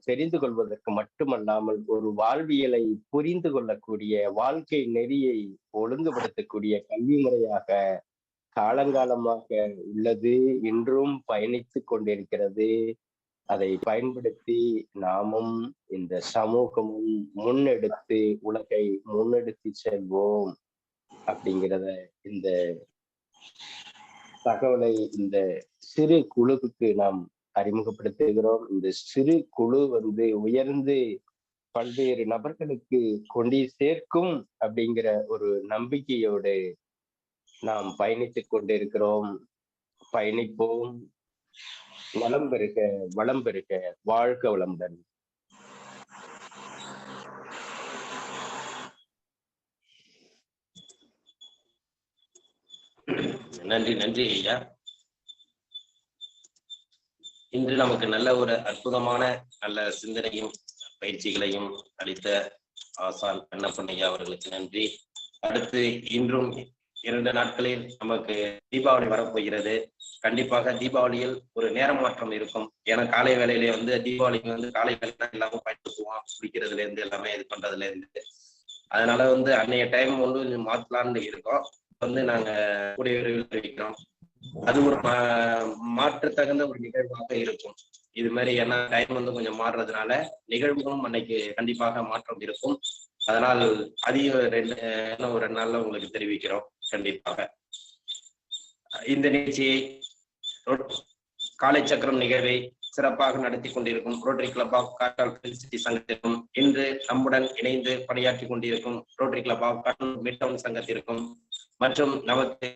[SPEAKER 5] தெரிந்து கொள்வதற்கு மட்டுமல்லாமல் ஒரு வாழ்வியலை புரிந்து கொள்ளக்கூடிய, வாழ்க்கை நெறியை ஒழுங்குபடுத்தக்கூடிய கல்வி முறையாக காலங்காலமாக உள்ளது, இன்றும் பயணித்து கொண்டிருக்கிறது. அதை பயன்படுத்தி நாமும் இந்த சமூகமும் முன்னெடுத்து உலகை முன்னெடுத்து செல்வோம் அப்படிங்கிறத இந்த தகவலை இந்த சிறு குழுவுக்கு நாம் அறிமுகப்படுத்துகிறோம். இந்த சிறு குழு வந்து உயர்ந்து பல்வேறு நபர்களுக்கு கொண்டு சேர்க்கும் அப்படிங்கிற ஒரு நம்பிக்கையோடு நாம் பயணித்துக் கொண்டிருக்கிறோம். பயணிப்போம். நலம் பெருக, வளம் பெருக, வாழ்க வளமுடன்.
[SPEAKER 2] நன்றி நன்றி ஐயா. இன்று நமக்கு நல்ல ஒரு அற்புதமான நல்ல சிந்தனையும் பயிற்சிகளையும் அளித்த ஆசான் கண்ணப்பன் ஐயா அவர்களுக்கு நன்றி. அடுத்து இன்றும் 2 நாட்களில் நமக்கு தீபாவளி வரப்போகிறது. கண்டிப்பாக தீபாவளியில் ஒரு நேர மாற்றம் இருக்கும். ஏன்னா காலை வேலையிலே வந்து தீபாவளிக்கு வந்து காலை வேலை தான் எல்லாமே பயன்படுத்துவோம், குடிக்கிறதுல இருந்து எல்லாமே இது பண்றதுல இருந்து. அதனால வந்து அன்னைய டைம் வந்து மாத்தலாம்னு இருக்கோம். வந்து நாங்க கூடிய விரைவில் தெரிவிக்கிறோம். அது ஒரு மாற்று தகுந்த ஒரு நிகழ்வாக இருக்கும். இது மாதிரி ஏன்னா டைம் வந்து கொஞ்சம் மாறுறதுனால நிகழ்வுகளும் அன்னைக்கு கண்டிப்பாக மாற்றம் இருக்கும். அதனால் அதிக இன்னும் ஒரு 2 நாள்ல உங்களுக்கு தெரிவிக்கிறோம். கண்டிப்பாக இந்த நிகழ்ச்சியை காலை சக்கரம் நிகழ்வை சிறப்பாக நடத்தி கொண்டிருக்கும் rotary club of Karaikal city சங்கத்திற்கும், இன்று நம்முடன் இணைந்து பணியாற்றி கொண்டிருக்கும் rotary club of mid town சங்கத்திற்கும், மற்றும் நமக்கு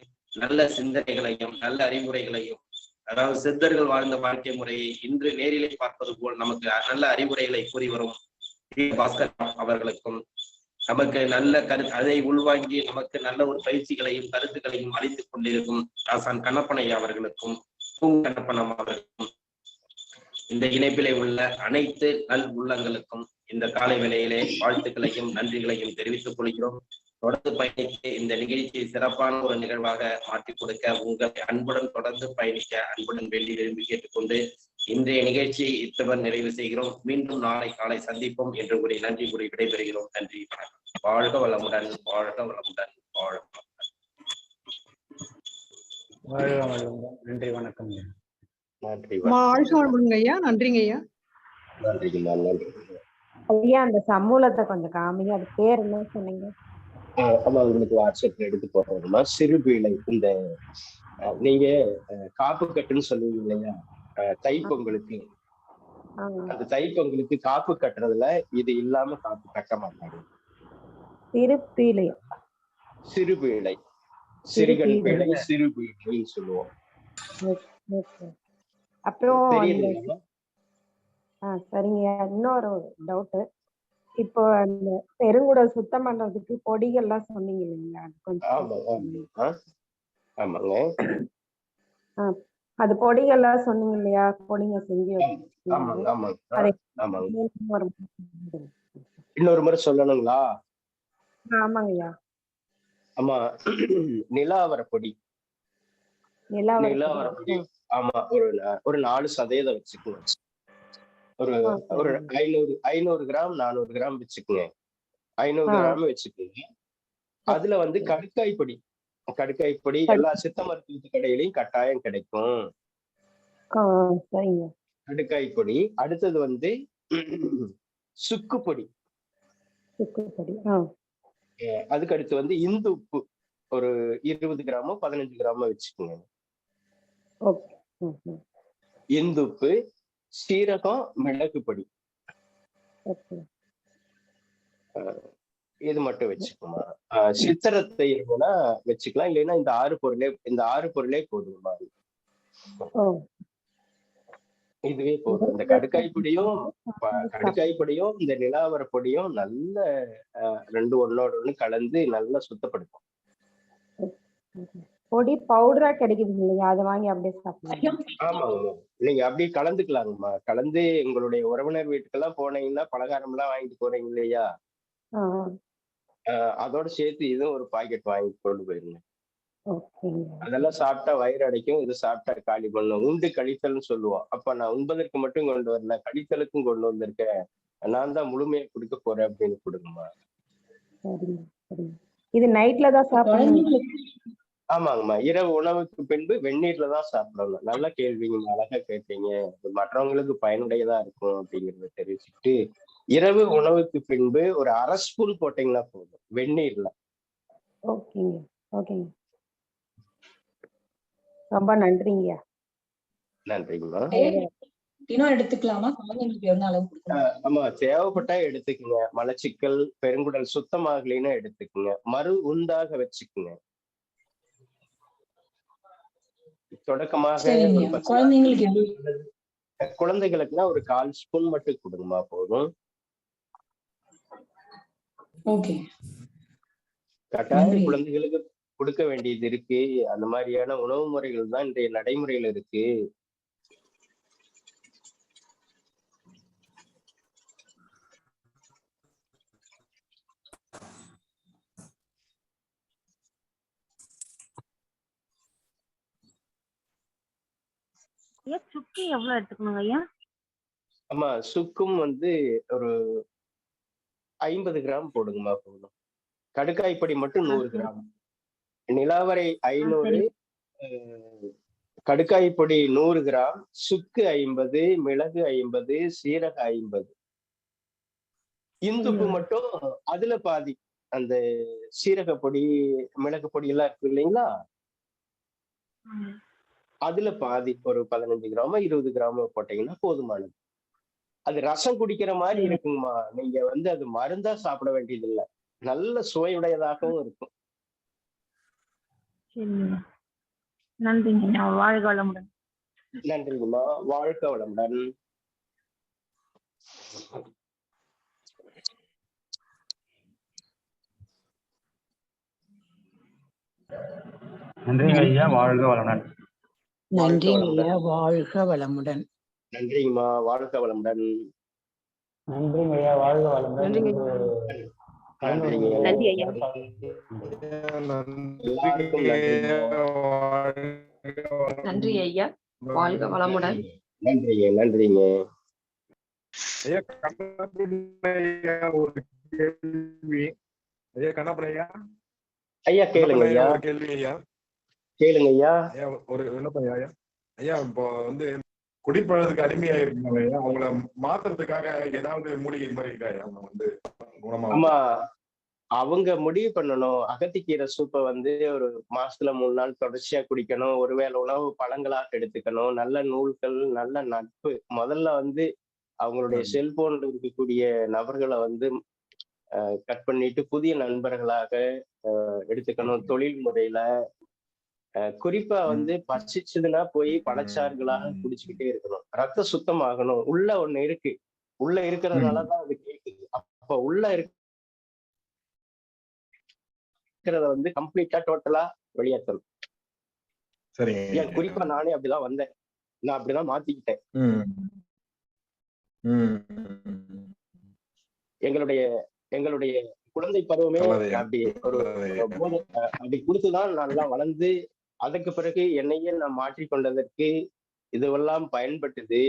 [SPEAKER 2] நல்ல சிந்தனைகளையும் நல்ல அறிவுரைகளையும், அதாவது சித்தர்கள் வாழ்ந்த வாழ்க்கை முறையை இன்று நேரிலே பார்ப்பது போல் நமக்கு நல்ல அறிவுரைகளை கூறி வரும் பாஸ்கர் அவர்களுக்கும், நமக்கு நல்ல அதை உள்வாங்கி நமக்கு நல்ல ஒரு பயிற்சிகளையும் கருத்துக்களையும் அளித்துக் கொண்டிருக்கும் ஆசான் கண்ணப்பனையா அவர்களுக்கும், கண்ணப்பனம் அவர்களுக்கும், இந்த இணைப்பிலே உள்ள அனைத்து நல் உள்ளங்களுக்கும் இந்த காலை வேளையிலே வாழ்த்துக்களையும் நன்றிகளையும் தெரிவித்துக் கொள்கிறோம். தொடர்ந்து பயணிக்க இந்த நிகழ்ச்சியை சிறப்பான ஒரு நிகழ்வாக மாற்றிக் கொடுக்க உங்களை அன்புடன் தொடர்ந்து பயணிக்க அன்புடன் வேண்டி விரும்பி கேட்டுக்கொண்டு இன்றைய நிகழ்ச்சியை இத்துடன் நிறைவு செய்கிறோம். மீண்டும் நாளை காலை சந்திப்போம் என்று கூறி நன்றி கூறி விடைபெறுகிறோம். நன்றி, வணக்கம். வாழ்க வளமுடன், வாழ்க வளமுடன், வாழ்க
[SPEAKER 3] வளமுடன். நன்றி, வணக்கம்.
[SPEAKER 5] நன்றி,
[SPEAKER 7] வாழ்க வளமுடன் ஐயா. நன்றிங்க ஐயா.
[SPEAKER 5] நன்றிங்கம்மா, நன்றி.
[SPEAKER 8] ஐயா அந்த சமூலத்தை கொஞ்சம் காமிங்க, அது பேர் என்ன சொன்னீங்க?
[SPEAKER 5] ஆமா, உங்களுக்கு வாட்ஸ்அப்ல எடுத்து போடுறோம்னா சிறுபீளை. இந்த நீங்க காப்பு கட்டுன்னு சொல்லுவீங்க இல்லையா, தைப்பொங்கலுக்கு. அந்த தைப்பொங்கலுக்கு காப்பு கட்டுறதுல இது இல்லாம காப்பு கட்ட மாட்டாங்க.
[SPEAKER 8] சிறுபீளை,
[SPEAKER 5] சிறுபீளை, சிறுகன் பீளை, சிறுபீளைன்னு சொல்லுவோம்.
[SPEAKER 8] அப்புறம் சரிங்க. இன்னொரு டவுட், இப்போ அந்த பெருங்குடல் சுத்தம் பண்றதுக்கு பொடிகள்லாம் சொன்னீங்க இல்லைங்களா,
[SPEAKER 5] ஆமாங்க.
[SPEAKER 8] அது பொடிகள்லாம் சொன்னீங்க இல்லையா, பொடிங்க செஞ்சு
[SPEAKER 5] இன்னொரு முறை சொல்லணுங்களா?
[SPEAKER 8] ஆமாங்கய்யா.
[SPEAKER 5] ஆமா, நிலாவர பொடி. நிலாவர பொடி ஆமா, ஒரு 4% வச்சுக்கணும். ஒரு 500 கிராம் 400 கிராம் வச்சுக்குங்க. 500 கிராம் வச்சுக்கோங்க. அதுல வந்து கடுக்காய் பொடி எல்லா சித்த மருத்துவ கடையிலையும் கட்டாயம் கிடைக்கும். கடுக்காய் பொடி. அடுத்தது வந்து சுக்கு பொடி. அதுக்கு அடுத்து வந்து இந்து உப்பு ஒரு 20 கிராமோ 15 கிராமோ வச்சுக்கோங்க. இந்து உப்பு, சீரகம், மிளகு பொடி, இது மட்டும் வச்சுக்கோமா. சித்திரத்தை இருக்குன்னா வச்சுக்கலாம், இல்லைன்னா இந்த 6 பொருளே போதுமா. இதுவே போதும். இந்த கடுக்காய் பொடியும் இந்த நிலாவர பொடியும் நல்ல 2 ஒன்னோட ஒண்ணு கலந்து நல்லா சுத்தப்படுத்தும்.
[SPEAKER 8] பொடி பவுடரா கிடைக்குது இல்லையா, அதை வாங்கி அப்படியே சாப்பிடலாம்.
[SPEAKER 5] ஆமாங்க, நீங்க அப்படியே கலந்துக்கலாங்கம்மா. கலந்து எங்களுடைய உறவினர் வீட்டுக்கெல்லாம் போனீங்கன்னா பலகாரம் எல்லாம் வாங்கிட்டு போறீங்க இல்லையா, அதோட சேர்த்து இதுவும் ஒரு பாக்கெட் வாங்கி கொண்டு போயிருங்க. அதெல்லாம் சாப்பிட்டா வயிறு அடைக்கும், இது சாப்பிட்டா காலி பண்ணும். உண்டு கழித்தல்னு சொல்லுவோம். அப்ப நான் உண்பதற்கு மட்டும் கொண்டு வரல, கழித்தலுக்கும் கொண்டு வந்திருக்கேன், நான் தான் முழுமையை கொடுக்க போறேன் அப்படின்னு கொடுங்கம்மா.
[SPEAKER 8] இது நைட்ல தான் சாப்பிடணும்.
[SPEAKER 5] ஆமாங்கம்மா, இரவு உணவுக்கு பின்பு வெந்நீர்ல தான் சாப்பிடணும். நல்ல கேள்விங்க, அழகா கேட்டீங்க. மற்றவங்களுக்கு பயனுடையதா இருக்கும் அப்படிங்கறத தெரிவிச்சுட்டு, இரவு உணவுக்கு பின்பு ஒரு 1/2 ஸ்பூன் போட்டீங்கன்னா போதும் வெந்நீர்ல.
[SPEAKER 8] ரொம்ப நன்றிங்க.
[SPEAKER 5] நன்றிங்கம்மா.
[SPEAKER 1] இன்னும் எடுத்துக்கலாமா? குழந்தைங்களுக்கு எவ்வளவு அளவு கொடுக்கணும்?
[SPEAKER 5] ஆமா, தேவைப்பட்டா எடுத்துக்குங்க. மலச்சிக்கல், பெருங்குடல் சுத்தமாகலைன்னா எடுத்துக்குங்க. மறு உந்தாக வச்சுக்குங்க. தொடக்கமாக குழந்தைகளுக்குன்னா ஒரு 1/4 ஸ்பூன் மட்டும் கொடுங்கம்மா, போதும். கட்டாயம் குழந்தைகளுக்கு கொடுக்க வேண்டியது இருக்கு. அந்த மாதிரியான உணவு முறைகள் தான் இன்றைய நடைமுறையில இருக்கு.
[SPEAKER 9] ஐயா சுக்கு எவ்வளவு எடுத்துக்கணுங்க ஐயா?
[SPEAKER 5] ஆமா, சுக்கும் வந்து ஒரு 50 கிராம் போடுங்கம்மா போதும். கடுக்காய்ப்பொடி மட்டும் 100 கிராம். நிலாவரை 500, கடுக்காய் பொடி 100 கிராம், சுக்கு 50, மிளகு 50, சீரகம் 50. இந்துப்பு மட்டும் அதுல பாதி. அந்த சீரக பொடி, மிளகு பொடி எல்லாம் இருக்கு இல்லைங்களா, அதுல பாதி ஒரு 15 கிராமோ 20 கிராமோ போட்டீங்கன்னா போதுமானது. அது ரசம் குடிக்கிற மாதிரி இருக்குங்கம்மா. நீங்க வந்து அது மருந்தா சாப்பிட வேண்டியது இல்லை, நல்ல சுவையுடையதாகவும் இருக்கும்.
[SPEAKER 9] சரிங்க, நன்றிங்க. வாழ்க வளமுடன்.
[SPEAKER 5] நன்றிங்கம்மா, வாழ்க வளமுடன்.
[SPEAKER 3] நன்றிங்க ஐயா, வாழ்க வளமுடன்.
[SPEAKER 10] நன்றிங்க ஐயா, வாழ்க வளமுடன்.
[SPEAKER 5] நன்றிங்கம்மா, வாழ்க வளமுடன்.
[SPEAKER 3] நன்றிங்க ஐயா, வாழ்க வளமுடன்.
[SPEAKER 4] நன்றிங்க.
[SPEAKER 5] நன்றிங்க.
[SPEAKER 4] நன்றி ஐயா.
[SPEAKER 5] எல்லாருக்கும் நன்றிங்கம்மா.
[SPEAKER 4] நன்றி ஐயா, வாழ்க வளமுடன்.
[SPEAKER 5] நன்றிங்க, நன்றிங்க.
[SPEAKER 11] ஐயா கண்ணப்பையா ஒரு கேள்வி. ஐயா கண்ணப்பையா.
[SPEAKER 5] ஐயா கேளுங்க ஐயா.
[SPEAKER 11] ஒரு கேள்வி ஐயா.
[SPEAKER 5] கேளுங்க ஐயா.
[SPEAKER 11] ஐயா ஒரு விண்ணப்பம் ஐயா. ஐயா இப்போ வந்து குடிப்பழத்துக்கு அடிமையா இருக்காங்க ஐயா, அவங்கள மாத்துறதுக்காக ஏதாவது மூலிகை மாதிரி இருக்கா ஐயா? அவங்க வந்து குணமா?
[SPEAKER 5] ஆமா, அவங்க முடிவு பண்ணணும். அகத்திக்கீரை சூப்பை வந்து ஒரு மாசத்துல 3 நாள் தொடர்ச்சியா குடிக்கணும். ஒருவேளை உணவு பழங்களாக எடுத்துக்கணும். நல்ல நூல்கள், நல்ல நட்பு. முதல்ல வந்து அவங்களுடைய செல்போன்ல இருக்கக்கூடிய நபர்களை வந்து கட் பண்ணிட்டு புதிய நண்பர்களாக எடுத்துக்கணும். தொழில் முறையில குறிப்பா வந்து பசிச்சதுன்னா போய் பழச்சாறுகளாக குடிச்சுக்கிட்டே இருக்கணும். ரத்த சுத்தமாகணும். உள்ள ஒண்ணு இருக்கு, உள்ள இருக்கிறதுனாலதான் அது கேக்குது. அப்ப உள்ள இருக்கிறத வந்து கம்ப்ளீட்டா டோட்டலா வெளியேற்றணும்.
[SPEAKER 11] சரிங்க.
[SPEAKER 5] ஏன் குறிப்பா நானே அப்படிதான் வந்தேன், நான் அப்படிதான் மாத்திக்கிட்டேன். எங்களுடைய குழந்தை பருவமே அப்படி ஒரு அப்படி கொடுத்துதான் நான் எல்லாம் வளர்ந்து, அதுக்கு பிறகு என்னையே நான் மாற்றிக்கொண்டதற்கு இதுவெல்லாம் பயன்பட்டது.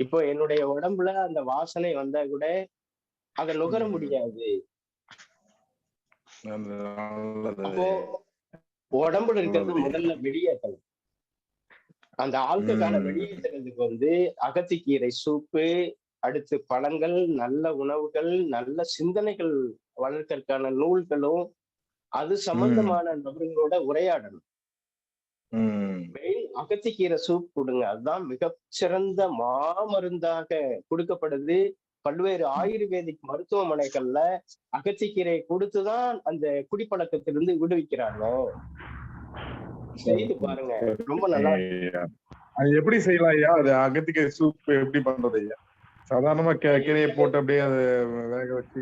[SPEAKER 5] இப்போ என்னுடைய உடம்புல அந்த வாசனை வந்தா கூட அதை நுகர முடியாது. அப்போ உடம்புல இருக்கிறது முதல்ல வெளியேற்றணும். அந்த ஆல்கஹாலை வெளியேற்றுறதுக்கு வந்து அகத்திக்கீரை சூப்பு, அடுத்து பழங்கள், நல்ல உணவுகள், நல்ல சிந்தனைகள் வளர்க்கறதுக்கான நூல்களும், அது சம்பந்தமான நபர்களோட உரையாடணும். மெயின் அகத்திக்கீரை சூப் கொடுங்க. அதுதான் மிகச்சிறந்த மாமருந்தாக கொடுக்கப்படுது. பல்வேறு ஆயுர்வேதிக் மருத்துவமனைகள்ல அகத்திக்கீரை கொடுத்துதான் அந்த குடிப்பழக்கத்திலிருந்து விடுவிக்கிறாங்க. செய்து பாருங்க, ரொம்ப நல்லா.
[SPEAKER 11] அது எப்படி செய்யலாம் ஐயா? அது அகத்திக்கீரை சூப் எப்படி பண்றது ஐயா? சாதாரணமா கீரையை போட்டு அப்படியே அதை வேக வச்சு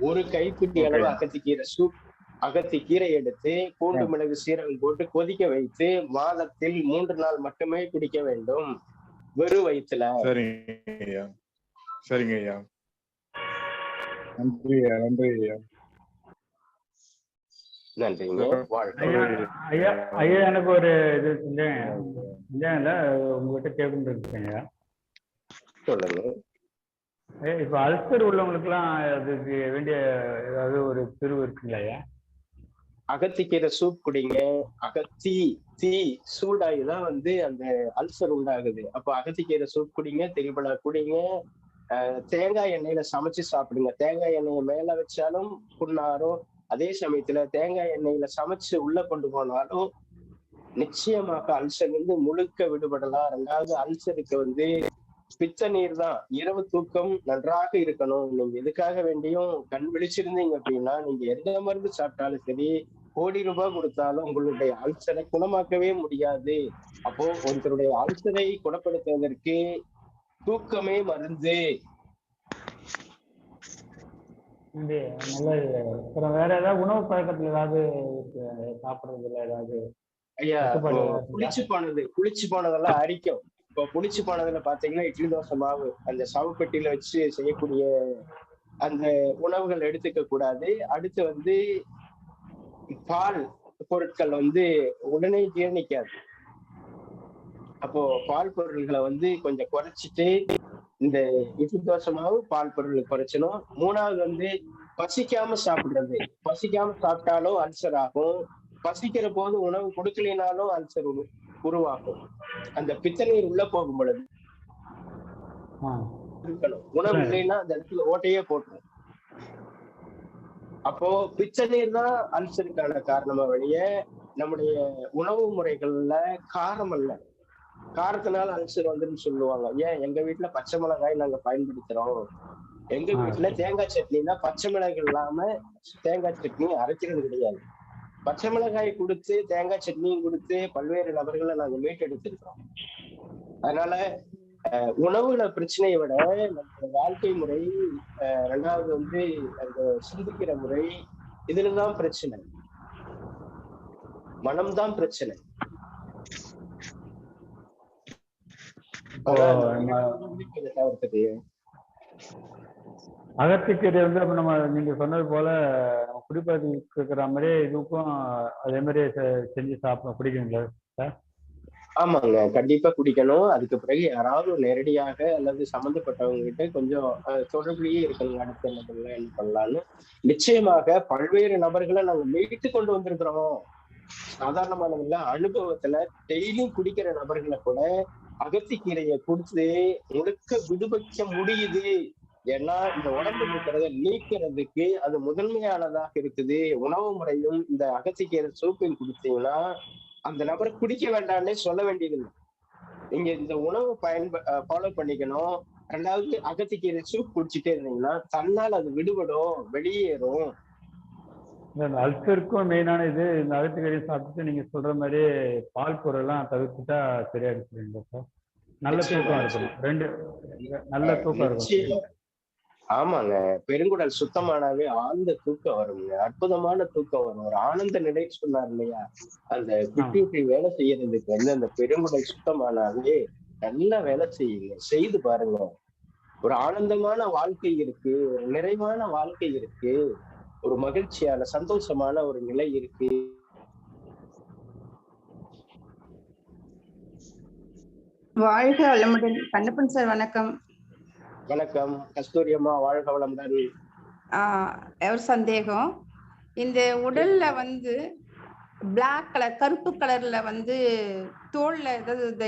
[SPEAKER 5] ஒரு கைப்பிடி அளவு அகத்திக்கீரை சூப், அகத்திக்கீரை எடுத்து பூண்டு மிளகு சீரகம் போட்டு கொதிக்க வைத்து மாதத்தில் 3 நாள் மட்டுமே குடிக்க வேண்டும், வெறும் வயிற்றுல.
[SPEAKER 11] சரிங்க ஐயா, சரிங்க ஐயா. நன்றி ஐயா, நன்றி ஐயா.
[SPEAKER 5] நன்றிங்க.
[SPEAKER 3] ஐயா ஐயா, எனக்கு ஒரு இது உங்ககிட்ட கேட்கணும் இருக்குங்க.
[SPEAKER 5] சொல்லுங்க.
[SPEAKER 3] இப்ப அல்சர் உள்ளவங்களுக்கு எல்லாம் அதுக்கு வேண்டிய ஏதாவது ஒரு தீர்வு இருக்குங்களா ஐயா?
[SPEAKER 5] அகத்திக்கீரை சூப் குடிங்க. தீ சூடாகிதான் வந்து அந்த அல்சர் உண்டாகுது. அப்ப அகத்திக்கீரை சூப் குடிங்க, திரிபலா குடிங்க. தேங்காய் எண்ணெயில சமைச்சு சாப்பிடுங்க. தேங்காய் எண்ணெயை மேல வச்சாலும் புண்ணாரும், அதே சமயத்துல தேங்காய் எண்ணெயில சமைச்சு உள்ள கொண்டு போனாலும் நிச்சயமாக அல்சர் வந்து முழுக்க விடுபடலாம். 2வது அல்சருக்கு வந்து பித்த நீர் தான். இரவு தூக்கம் நன்றாக இருக்கணும். நீங்க எதுக்காக வேண்டியும் கண் விழிச்சிருந்தீங்க அப்படின்னா, நீங்க எந்த மருந்து சாப்பிட்டாலும் சரி, கோடி ரூபாய் கொடுத்தாலும் உங்களுடைய அல்சரை குணமாக்கவே முடியாது. அப்போ ஒருத்தருடைய அல்சரை குணப்படுத்துவதற்கு தூக்கமே மருந்து.
[SPEAKER 3] நல்லது. அப்புறம் வேற ஏதாவது உணவு பழக்கத்துல ஏதாவது சாப்பிடுறதுல ஏதாவது?
[SPEAKER 5] ஐயா, புளிச்சு போனதெல்லாம் அரிக்கும். இப்போ புளிச்சு போனதுல பாத்தீங்கன்னா இட்லி தோசை மாவு, அந்த சவப்பெட்டியில வச்சு செய்யக்கூடிய அந்த உணவுகள் எடுத்துக்க கூடாது. அடுத்து வந்து பால் பொருட்கள் வந்து உடனே ஜீரணிக்காது. அப்போ பால் பொருள்களை வந்து கொஞ்சம் குறைச்சிட்டு இந்த இட்லி தோசை மாவு பால் பொருள் குறைச்சணும். 3வது வந்து பசிக்காம சாப்பிடுறது. பசிக்காம சாப்பிட்டாலும் அல்சர் ஆகும். பசிக்கிற போது உணவு கொடுக்கலினாலும் அல்சர் உருவாகும். அந்த பித்த நீர் உள்ள போகும் பொழுது இருக்கணும். உணவு இல்லைன்னா அந்த இடத்துல ஓட்டையே போட்டுரும். அப்போ பித்த நீர் தான் அல்சருக்கான காரணமா வழிய நம்முடைய உணவு முறைகள்ல காரம் அல்ல. காரத்தினால அல்சர் வந்துன்னு சொல்லுவாங்க. ஏன் எங்க வீட்டுல பச்சை மிளகாய் நாங்க பயன்படுத்துறோம். எங்க வீட்டுல தேங்காய் சட்னினா பச்சை மிளகாய் இல்லாம தேங்காய் சட்னி அரைக்கிறது கிடையாது. பச்சை மிளகாய் கொடுத்து தேங்காய் சட்னியும் கொடுத்து பல்வேறு நபர்களை நாங்க மீட்டெடுத்திருக்கிறோம். அதனால உணவுல பிரச்சனையை விட நம்ம வாழ்க்கை முறை, 2வது வந்து அந்த சிந்திக்கிற முறை, இதுலதான் பிரச்சனை. மனம்தான் பிரச்சனை.
[SPEAKER 3] அகத்திக்கீரை வந்து அப்ப நம்ம நீங்க சொன்னது போல குடிப்பழக்கத்துக்கு இருக்கிற மாதிரியே இதுக்கும் அதே மாதிரி செஞ்சு சாப்பிடணும், குடிக்கணுங்களா சார்?
[SPEAKER 5] ஆமாங்க, கண்டிப்பா குடிக்கணும். அதுக்கு பிறகு யாராவது நேரடியாக அல்லது சம்பந்தப்பட்டவங்க கிட்ட கொஞ்சம் தொடர்புலயே இருக்கணும். அடுத்து என்ன பண்ணலாம் என்ன பண்ணலாம்னு. நிச்சயமாக பல்வேறு நபர்களை நாங்க மீட்டு கொண்டு வந்திருக்கிறோம். சாதாரணமானவங்கள அனுபவத்துல டெய்லியும் குடிக்கிற நபர்களை கூட அகத்திக்கீரையை கொடுத்து முழுக்க விடுபட்ட முடியுது. ஏன்னா இந்த உடம்பு இருக்கிறத நீக்கிறதுக்கு அது முதன்மையானதாக இருக்குது. உணவு முறையும் இந்த அகத்திக்கீரை சூப்பையும் குடித்தீங்கன்னா அந்த நபரை குடிக்க வேண்டாம்னே சொல்ல வேண்டியதில்லை. நீங்க இந்த உணவு ஃபாலோ பண்ணிக்கணும். 2வது அகத்திக்கீரை சூப் குடிச்சிட்டே இருந்தீங்கன்னா தன்னால் அது விடுபடும், வெளியேறும்.
[SPEAKER 3] அல்சருக்கும் மெயினான இது இந்த அகத்திக்கீரை சாப்பிட்டு நீங்க சொல்ற மாதிரி பால் பொருள்லாம் தவிர்த்துட்டா சரியா இருக்குங்களா சார்? நல்ல தூக்கம் இருக்கணும். 2 நல்ல தூக்கம் இருக்கும்.
[SPEAKER 5] ஆமாங்க, பெருங்குடல் சுத்தமானாவே ஆழ்ந்த தூக்கம் வருங்க. அற்புதமான தூக்கம் வரும். ஒரு ஆனந்த நிலை சொன்னார் இல்லையா, அந்த குட்டி வேலை செய்யறதுக்கு வந்து அந்த பெருங்குடல் சுத்தமானாவே நல்லா வேலை செய்யுங்க. செய்து பாருங்க. ஒரு ஆனந்தமான வாழ்க்கை இருக்கு, ஒரு நிறைவான வாழ்க்கை இருக்கு, ஒரு மகிழ்ச்சியான சந்தோஷமான ஒரு நிலை இருக்கு.
[SPEAKER 7] வாழ்க வளமுடன். கண்ணப்பன் சார் வணக்கம்.
[SPEAKER 5] வணக்கம் கஸ்தூரி அம்மா, வாழ்க வளமுடன்.
[SPEAKER 7] ஒரு சந்தேகம். இந்த உடல்ல வந்து பிளாக் கலர், கருப்பு கலர்ல வந்து தோல்ல ஏதாவது இந்த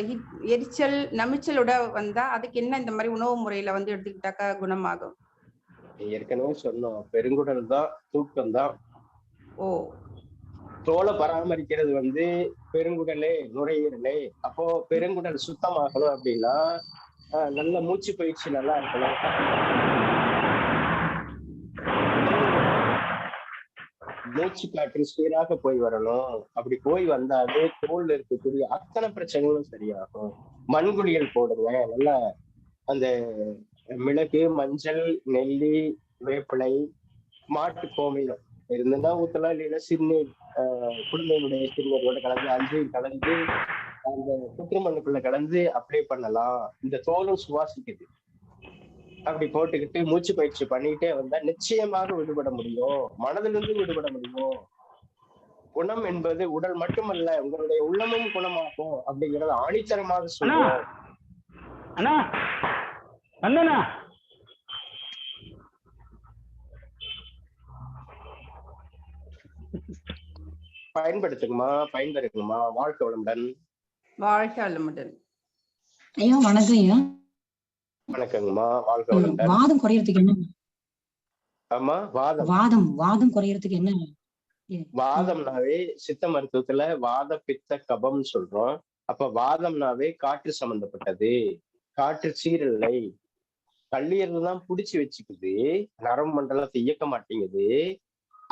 [SPEAKER 7] எரிச்சல் நமிச்சலோட வந்தா அதுக்கு என்ன இந்த மாதிரி உணவு முறையில வந்து எடுத்துக்கிட்டாக்கா குணமாகும்?
[SPEAKER 5] ஏற்கனவே சொன்னோம், பெருங்குடல் தான், தூக்கம் தான்.
[SPEAKER 7] ஓ,
[SPEAKER 5] தோலை பராமரிக்கிறது வந்து பெருங்குடலே, நுரையீரலே. அப்போ பெருங்குடல் சுத்தமாகணும் அப்படின்னா நல்ல மூச்சு பயிற்சி நல்லா இருக்கணும். மூச்சு காற்று சீராக போய் வரணும். அப்படி போய் வந்தாலே தோல்ல இருக்கக்கூடிய அத்தனை பிரச்சனைகளும் சரியாகும். மண்குளியல் போடுங்க. நல்லா அந்த மிளகு, மஞ்சள், நெல்லி, வேப்பிலை, மாட்டு கோமியம் இருந்ததுன்னா ஊத்தலாம். இல்லைன்னா சிறுநீர், குழந்தைகளுடைய சிறுநீரோட கலந்து 5 கலந்து அந்த புற்றுமண்ணுக்குள்ள கலந்து அப்ளை பண்ணலாம். இந்த தோலும் சுவாசிக்குது. அப்படி போட்டுக்கிட்டு மூச்சு பயிற்சி பண்ணிக்கிட்டே வந்தா நிச்சயமாக விடுபட முடியும். மனதிலிருந்து விடுபட முடியும். குணம் என்பது உடல் மட்டுமல்ல, உங்களுடைய உள்ளமும் குணமாகும் அப்படிங்கறத ஆணித்தரமாக சொல்லுவோம். பயன்படுத்துங்கம்மா, பயன்பெறுங்கம்மா. வாழ்க்கை வளமுடன்.
[SPEAKER 7] வாழ்க வளமுடன்.
[SPEAKER 1] ஐயா வணக்கம் ஐயா.
[SPEAKER 5] வணக்கங்கம்மா, வாழ்க்கை வளமுடன்.
[SPEAKER 1] வாதம் குறையறதுக்கு என்ன?
[SPEAKER 5] ஆமா,
[SPEAKER 1] வாதம் குறையறதுக்கு என்ன?
[SPEAKER 5] வாதம்னாவே சித்த மருத்துவத்துல வாத பித்த கபம் சொல்றோம். அப்ப வாதம்னாவே காற்று சம்பந்தப்பட்டது. காற்று சீரலை, கல்லீரல் தான் புடிச்சு வச்சுக்குது, நரம்பு மண்டலத்தை இயக்க மாட்டேங்குது.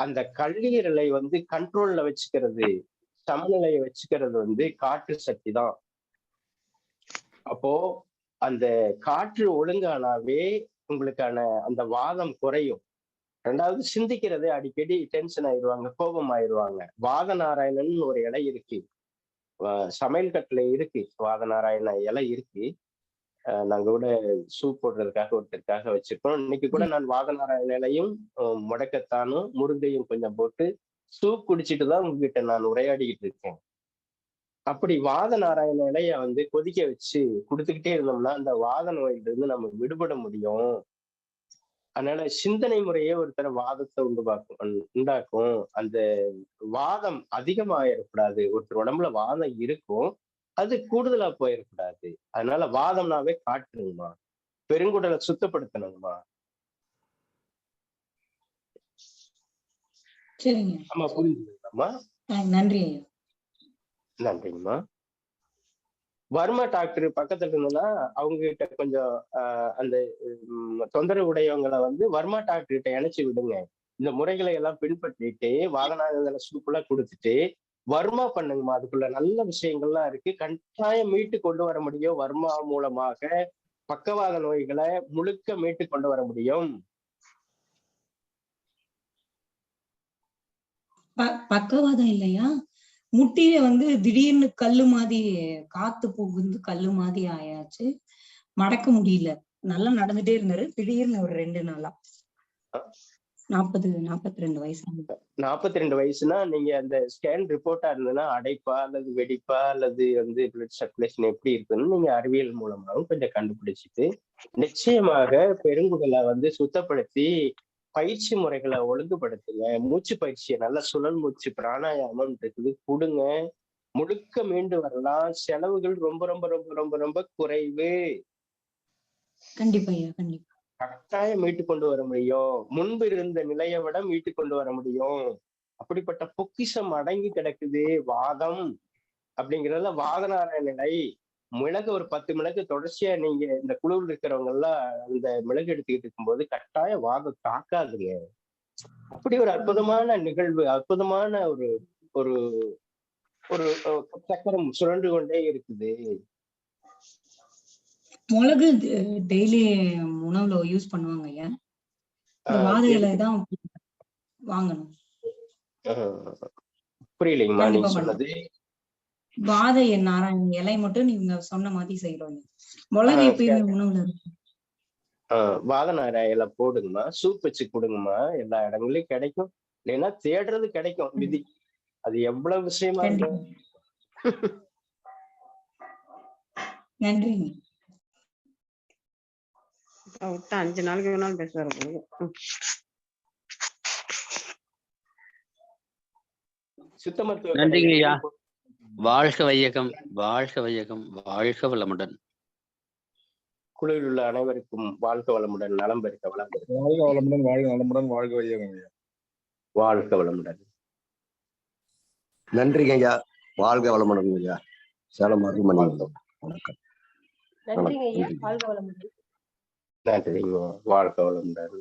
[SPEAKER 5] அந்த கல்லீரலை வந்து கண்ட்ரோல்ல வச்சுக்கிறது, சமநிலையை வச்சுக்கிறது வந்து காற்று சக்தி தான். அப்போ அந்த காற்று ஒழுங்கானாவே உங்களுக்கான அந்த வாதம் குறையும். 2வது சிந்திக்கிறதே அடிக்கடி டென்ஷன் ஆயிடுவாங்க, கோபம் ஆயிடுவாங்க. வாத நாராயணன் ஒரு இலை இருக்கு, சமையல் கட்டுல இருக்கு, வாத நாராயண இலை இருக்கு. நாங்க கூட சூப் போடுறதுக்காக ஒருத்தருக்காக வச்சிருக்கோம். இன்னைக்கு கூட நான் வாத நாராயண இலையும் முடக்கத்தானும் முருங்கையும் கொஞ்சம் போட்டு சூப் குடிச்சிட்டு தான் உங்ககிட்ட நான் உரையாடிக்கிட்டு இருக்கேன். அப்படி வாத நாராயண இலைய வந்து கொதிக்க வச்சு கொடுத்துக்கிட்டே இருந்தோம்னா அந்த வாத நோயிலிருந்து நம்ம விடுபட முடியும். அதனால சிந்தனை முறையே ஒருத்தர வாதத்தை உண்டாக்கும். அந்த வாதம் அதிகமாயிடக்கூடாது. ஒருத்தர் உடம்புல வாதம் இருக்கும், அது கூடுதலா போயிடக்கூடாது. அதனால வாதம்னாவே காட்டுங்கம்மா, பெருங்குடலை சுத்தப்படுத்தணுங்கம்மா.
[SPEAKER 1] சரிங்க.
[SPEAKER 5] ஆமா, புரியுதுங்கம்மா.
[SPEAKER 1] நன்றி ஐயா.
[SPEAKER 5] நன்றிங்கம்மா. வர்மா டாக்டர் பக்கத்துல இருந்ததுன்னா அவங்க கிட்ட கொஞ்சம் அந்த தொந்தரவு உடையவங்களை வந்து வர்மா டாக்டர் கிட்ட இணைச்சு விடுங்க. இந்த முறைகளை எல்லாம் பின்பற்றிட்டு வாதநாதங்களை சூப்புல கொடுத்துட்டு வர்மா பண்ணுங்கம்மா. அதுக்குள்ள நல்ல விஷயங்கள்லாம் இருக்கு, கட்டாயம் மீட்டு கொண்டு வர முடியும். வர்மா மூலமாக பக்கவாத நோய்களை முழுக்க மீட்டு கொண்டு வர முடியும்.
[SPEAKER 1] பக்கவாதம் இல்லையா, முட்டியில வந்து திடீர்னு கல்லு மாதிரி காத்து புகுந்து கல்லு மாதிரி ஆயாச்சு, மடக்க முடியல. நல்லா நடந்துட்டே இருந்தாரு, திடீர்னு ஒரு 2 நாளா 42 வயசு.
[SPEAKER 5] 42 வயசுனா நீங்க அந்த ஸ்கேன் ரிப்போர்ட்டா இருந்ததுன்னா அடைப்பா அல்லது வெடிப்பா அல்லது வந்து பிளட் சர்க்குலேஷன் எப்படி இருக்குன்னு நீங்க அறிவியல் மூலமாகவும் கொஞ்சம் கண்டுபிடிச்சிட்டு நிச்சயமாக பெருங்குடலை வந்து சுத்தப்படுத்தி பயிற்சி முறைகளை ஒழுங்குபடுத்துங்க. மூச்சு பயிற்சியை நல்ல சுழல் மூச்சு பிராணாயாமம் இருக்குது, கொடுங்க. முழுக்க மீண்டு வரலாம். செலவுகள் ரொம்ப ரொம்ப ரொம்ப ரொம்ப ரொம்ப குறைவு.
[SPEAKER 1] கண்டிப்பா ஐயா, கண்டிப்பா.
[SPEAKER 5] கட்டாயம் மீட்டு கொண்டு வர முடியும். முன்பு இருந்த நிலையை விட மீட்டு கொண்டு வர முடியும். அப்படிப்பட்ட பொக்கிஷம் அடங்கி கிடக்குது வாதம் அப்படிங்கிறதுல. வாதனார நிலை மிளகு ஒரு 10 மிளகு தொடர்ச்சியா நீங்க இந்த குழுவில் இருக்கிறவங்க எல்லாம் அந்த மிளகு எடுத்துக்கிட்டு இருக்கும்போது கட்டாயம் வாதம் தாக்காதுங்க. அப்படி ஒரு அற்புதமான நிகழ்வு, அற்புதமான ஒரு ஒரு ஒரு சக்கரம் சுழன்று கொண்டே இருக்குது.
[SPEAKER 1] மிளகு டெய்லி உணவுல யூஸ் பண்ணுவாங்க ஐயா. வாத இலை தான் வாங்கணும்.
[SPEAKER 5] புரியலைங்கம்மா நீங்க சொன்னது.
[SPEAKER 1] வாத நாராயண இலை மட்டும் நீங்க சொன்ன மாதிரி செய்யறோம். மிளகு எப்பயுமே உணவுல இருக்கு.
[SPEAKER 5] வாத நாராயண இலை போடுங்கம்மா, சூப் வச்சு கொடுங்கம்மா. எல்லா இடங்களையும் கிடைக்கும், இல்லைன்னா தேடுறது கிடைக்கும். விதி அது எவ்வளவு விஷயமா இருக்கும்.
[SPEAKER 1] நன்றி.
[SPEAKER 12] 5 நாளைக்கு வேணாலும் பேசுவாரு.
[SPEAKER 13] நன்றிங்க ஐயா. வாழ்க வையகம், வாழ்க வையகம், வாழ்க வளமுடன்.
[SPEAKER 5] குழுவில் உள்ள அனைவருக்கும் வாழ்க வளமுடன், நலம் பெருக்க வளம் பெருக்க.
[SPEAKER 11] வாழ்க வளமுடன், வாழ்க நலமுடன், வாழ்க வையகம் ஐயா.
[SPEAKER 5] வாழ்க வளமுடன்.
[SPEAKER 14] நன்றிங்க ஐயா. வாழ்க வளமுடன் ஐயா. சேலம் அருள்மணி. வணக்கம்.
[SPEAKER 4] நன்றிங்க ஐயா. வாழ்க வளமுடன்.
[SPEAKER 5] நன்றிங்க. வாழ்க வளமுடன்.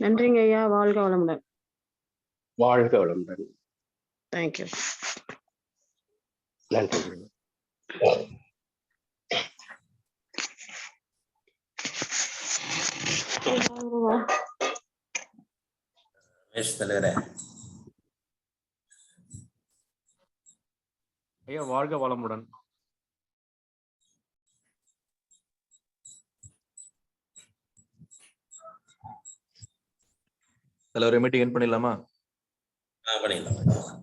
[SPEAKER 12] நன்றிங்க ஐயா. வாழ்க வளமுடன்.
[SPEAKER 5] வாழ்க வளமுடன்.
[SPEAKER 12] தேங்க்யூ.
[SPEAKER 5] நன்றி.
[SPEAKER 15] ஐயா வாழ்க வளமுடன். மீட்டிங் எண்ட் பண்ணிடலாமா?
[SPEAKER 2] பண்ணிடலாம்.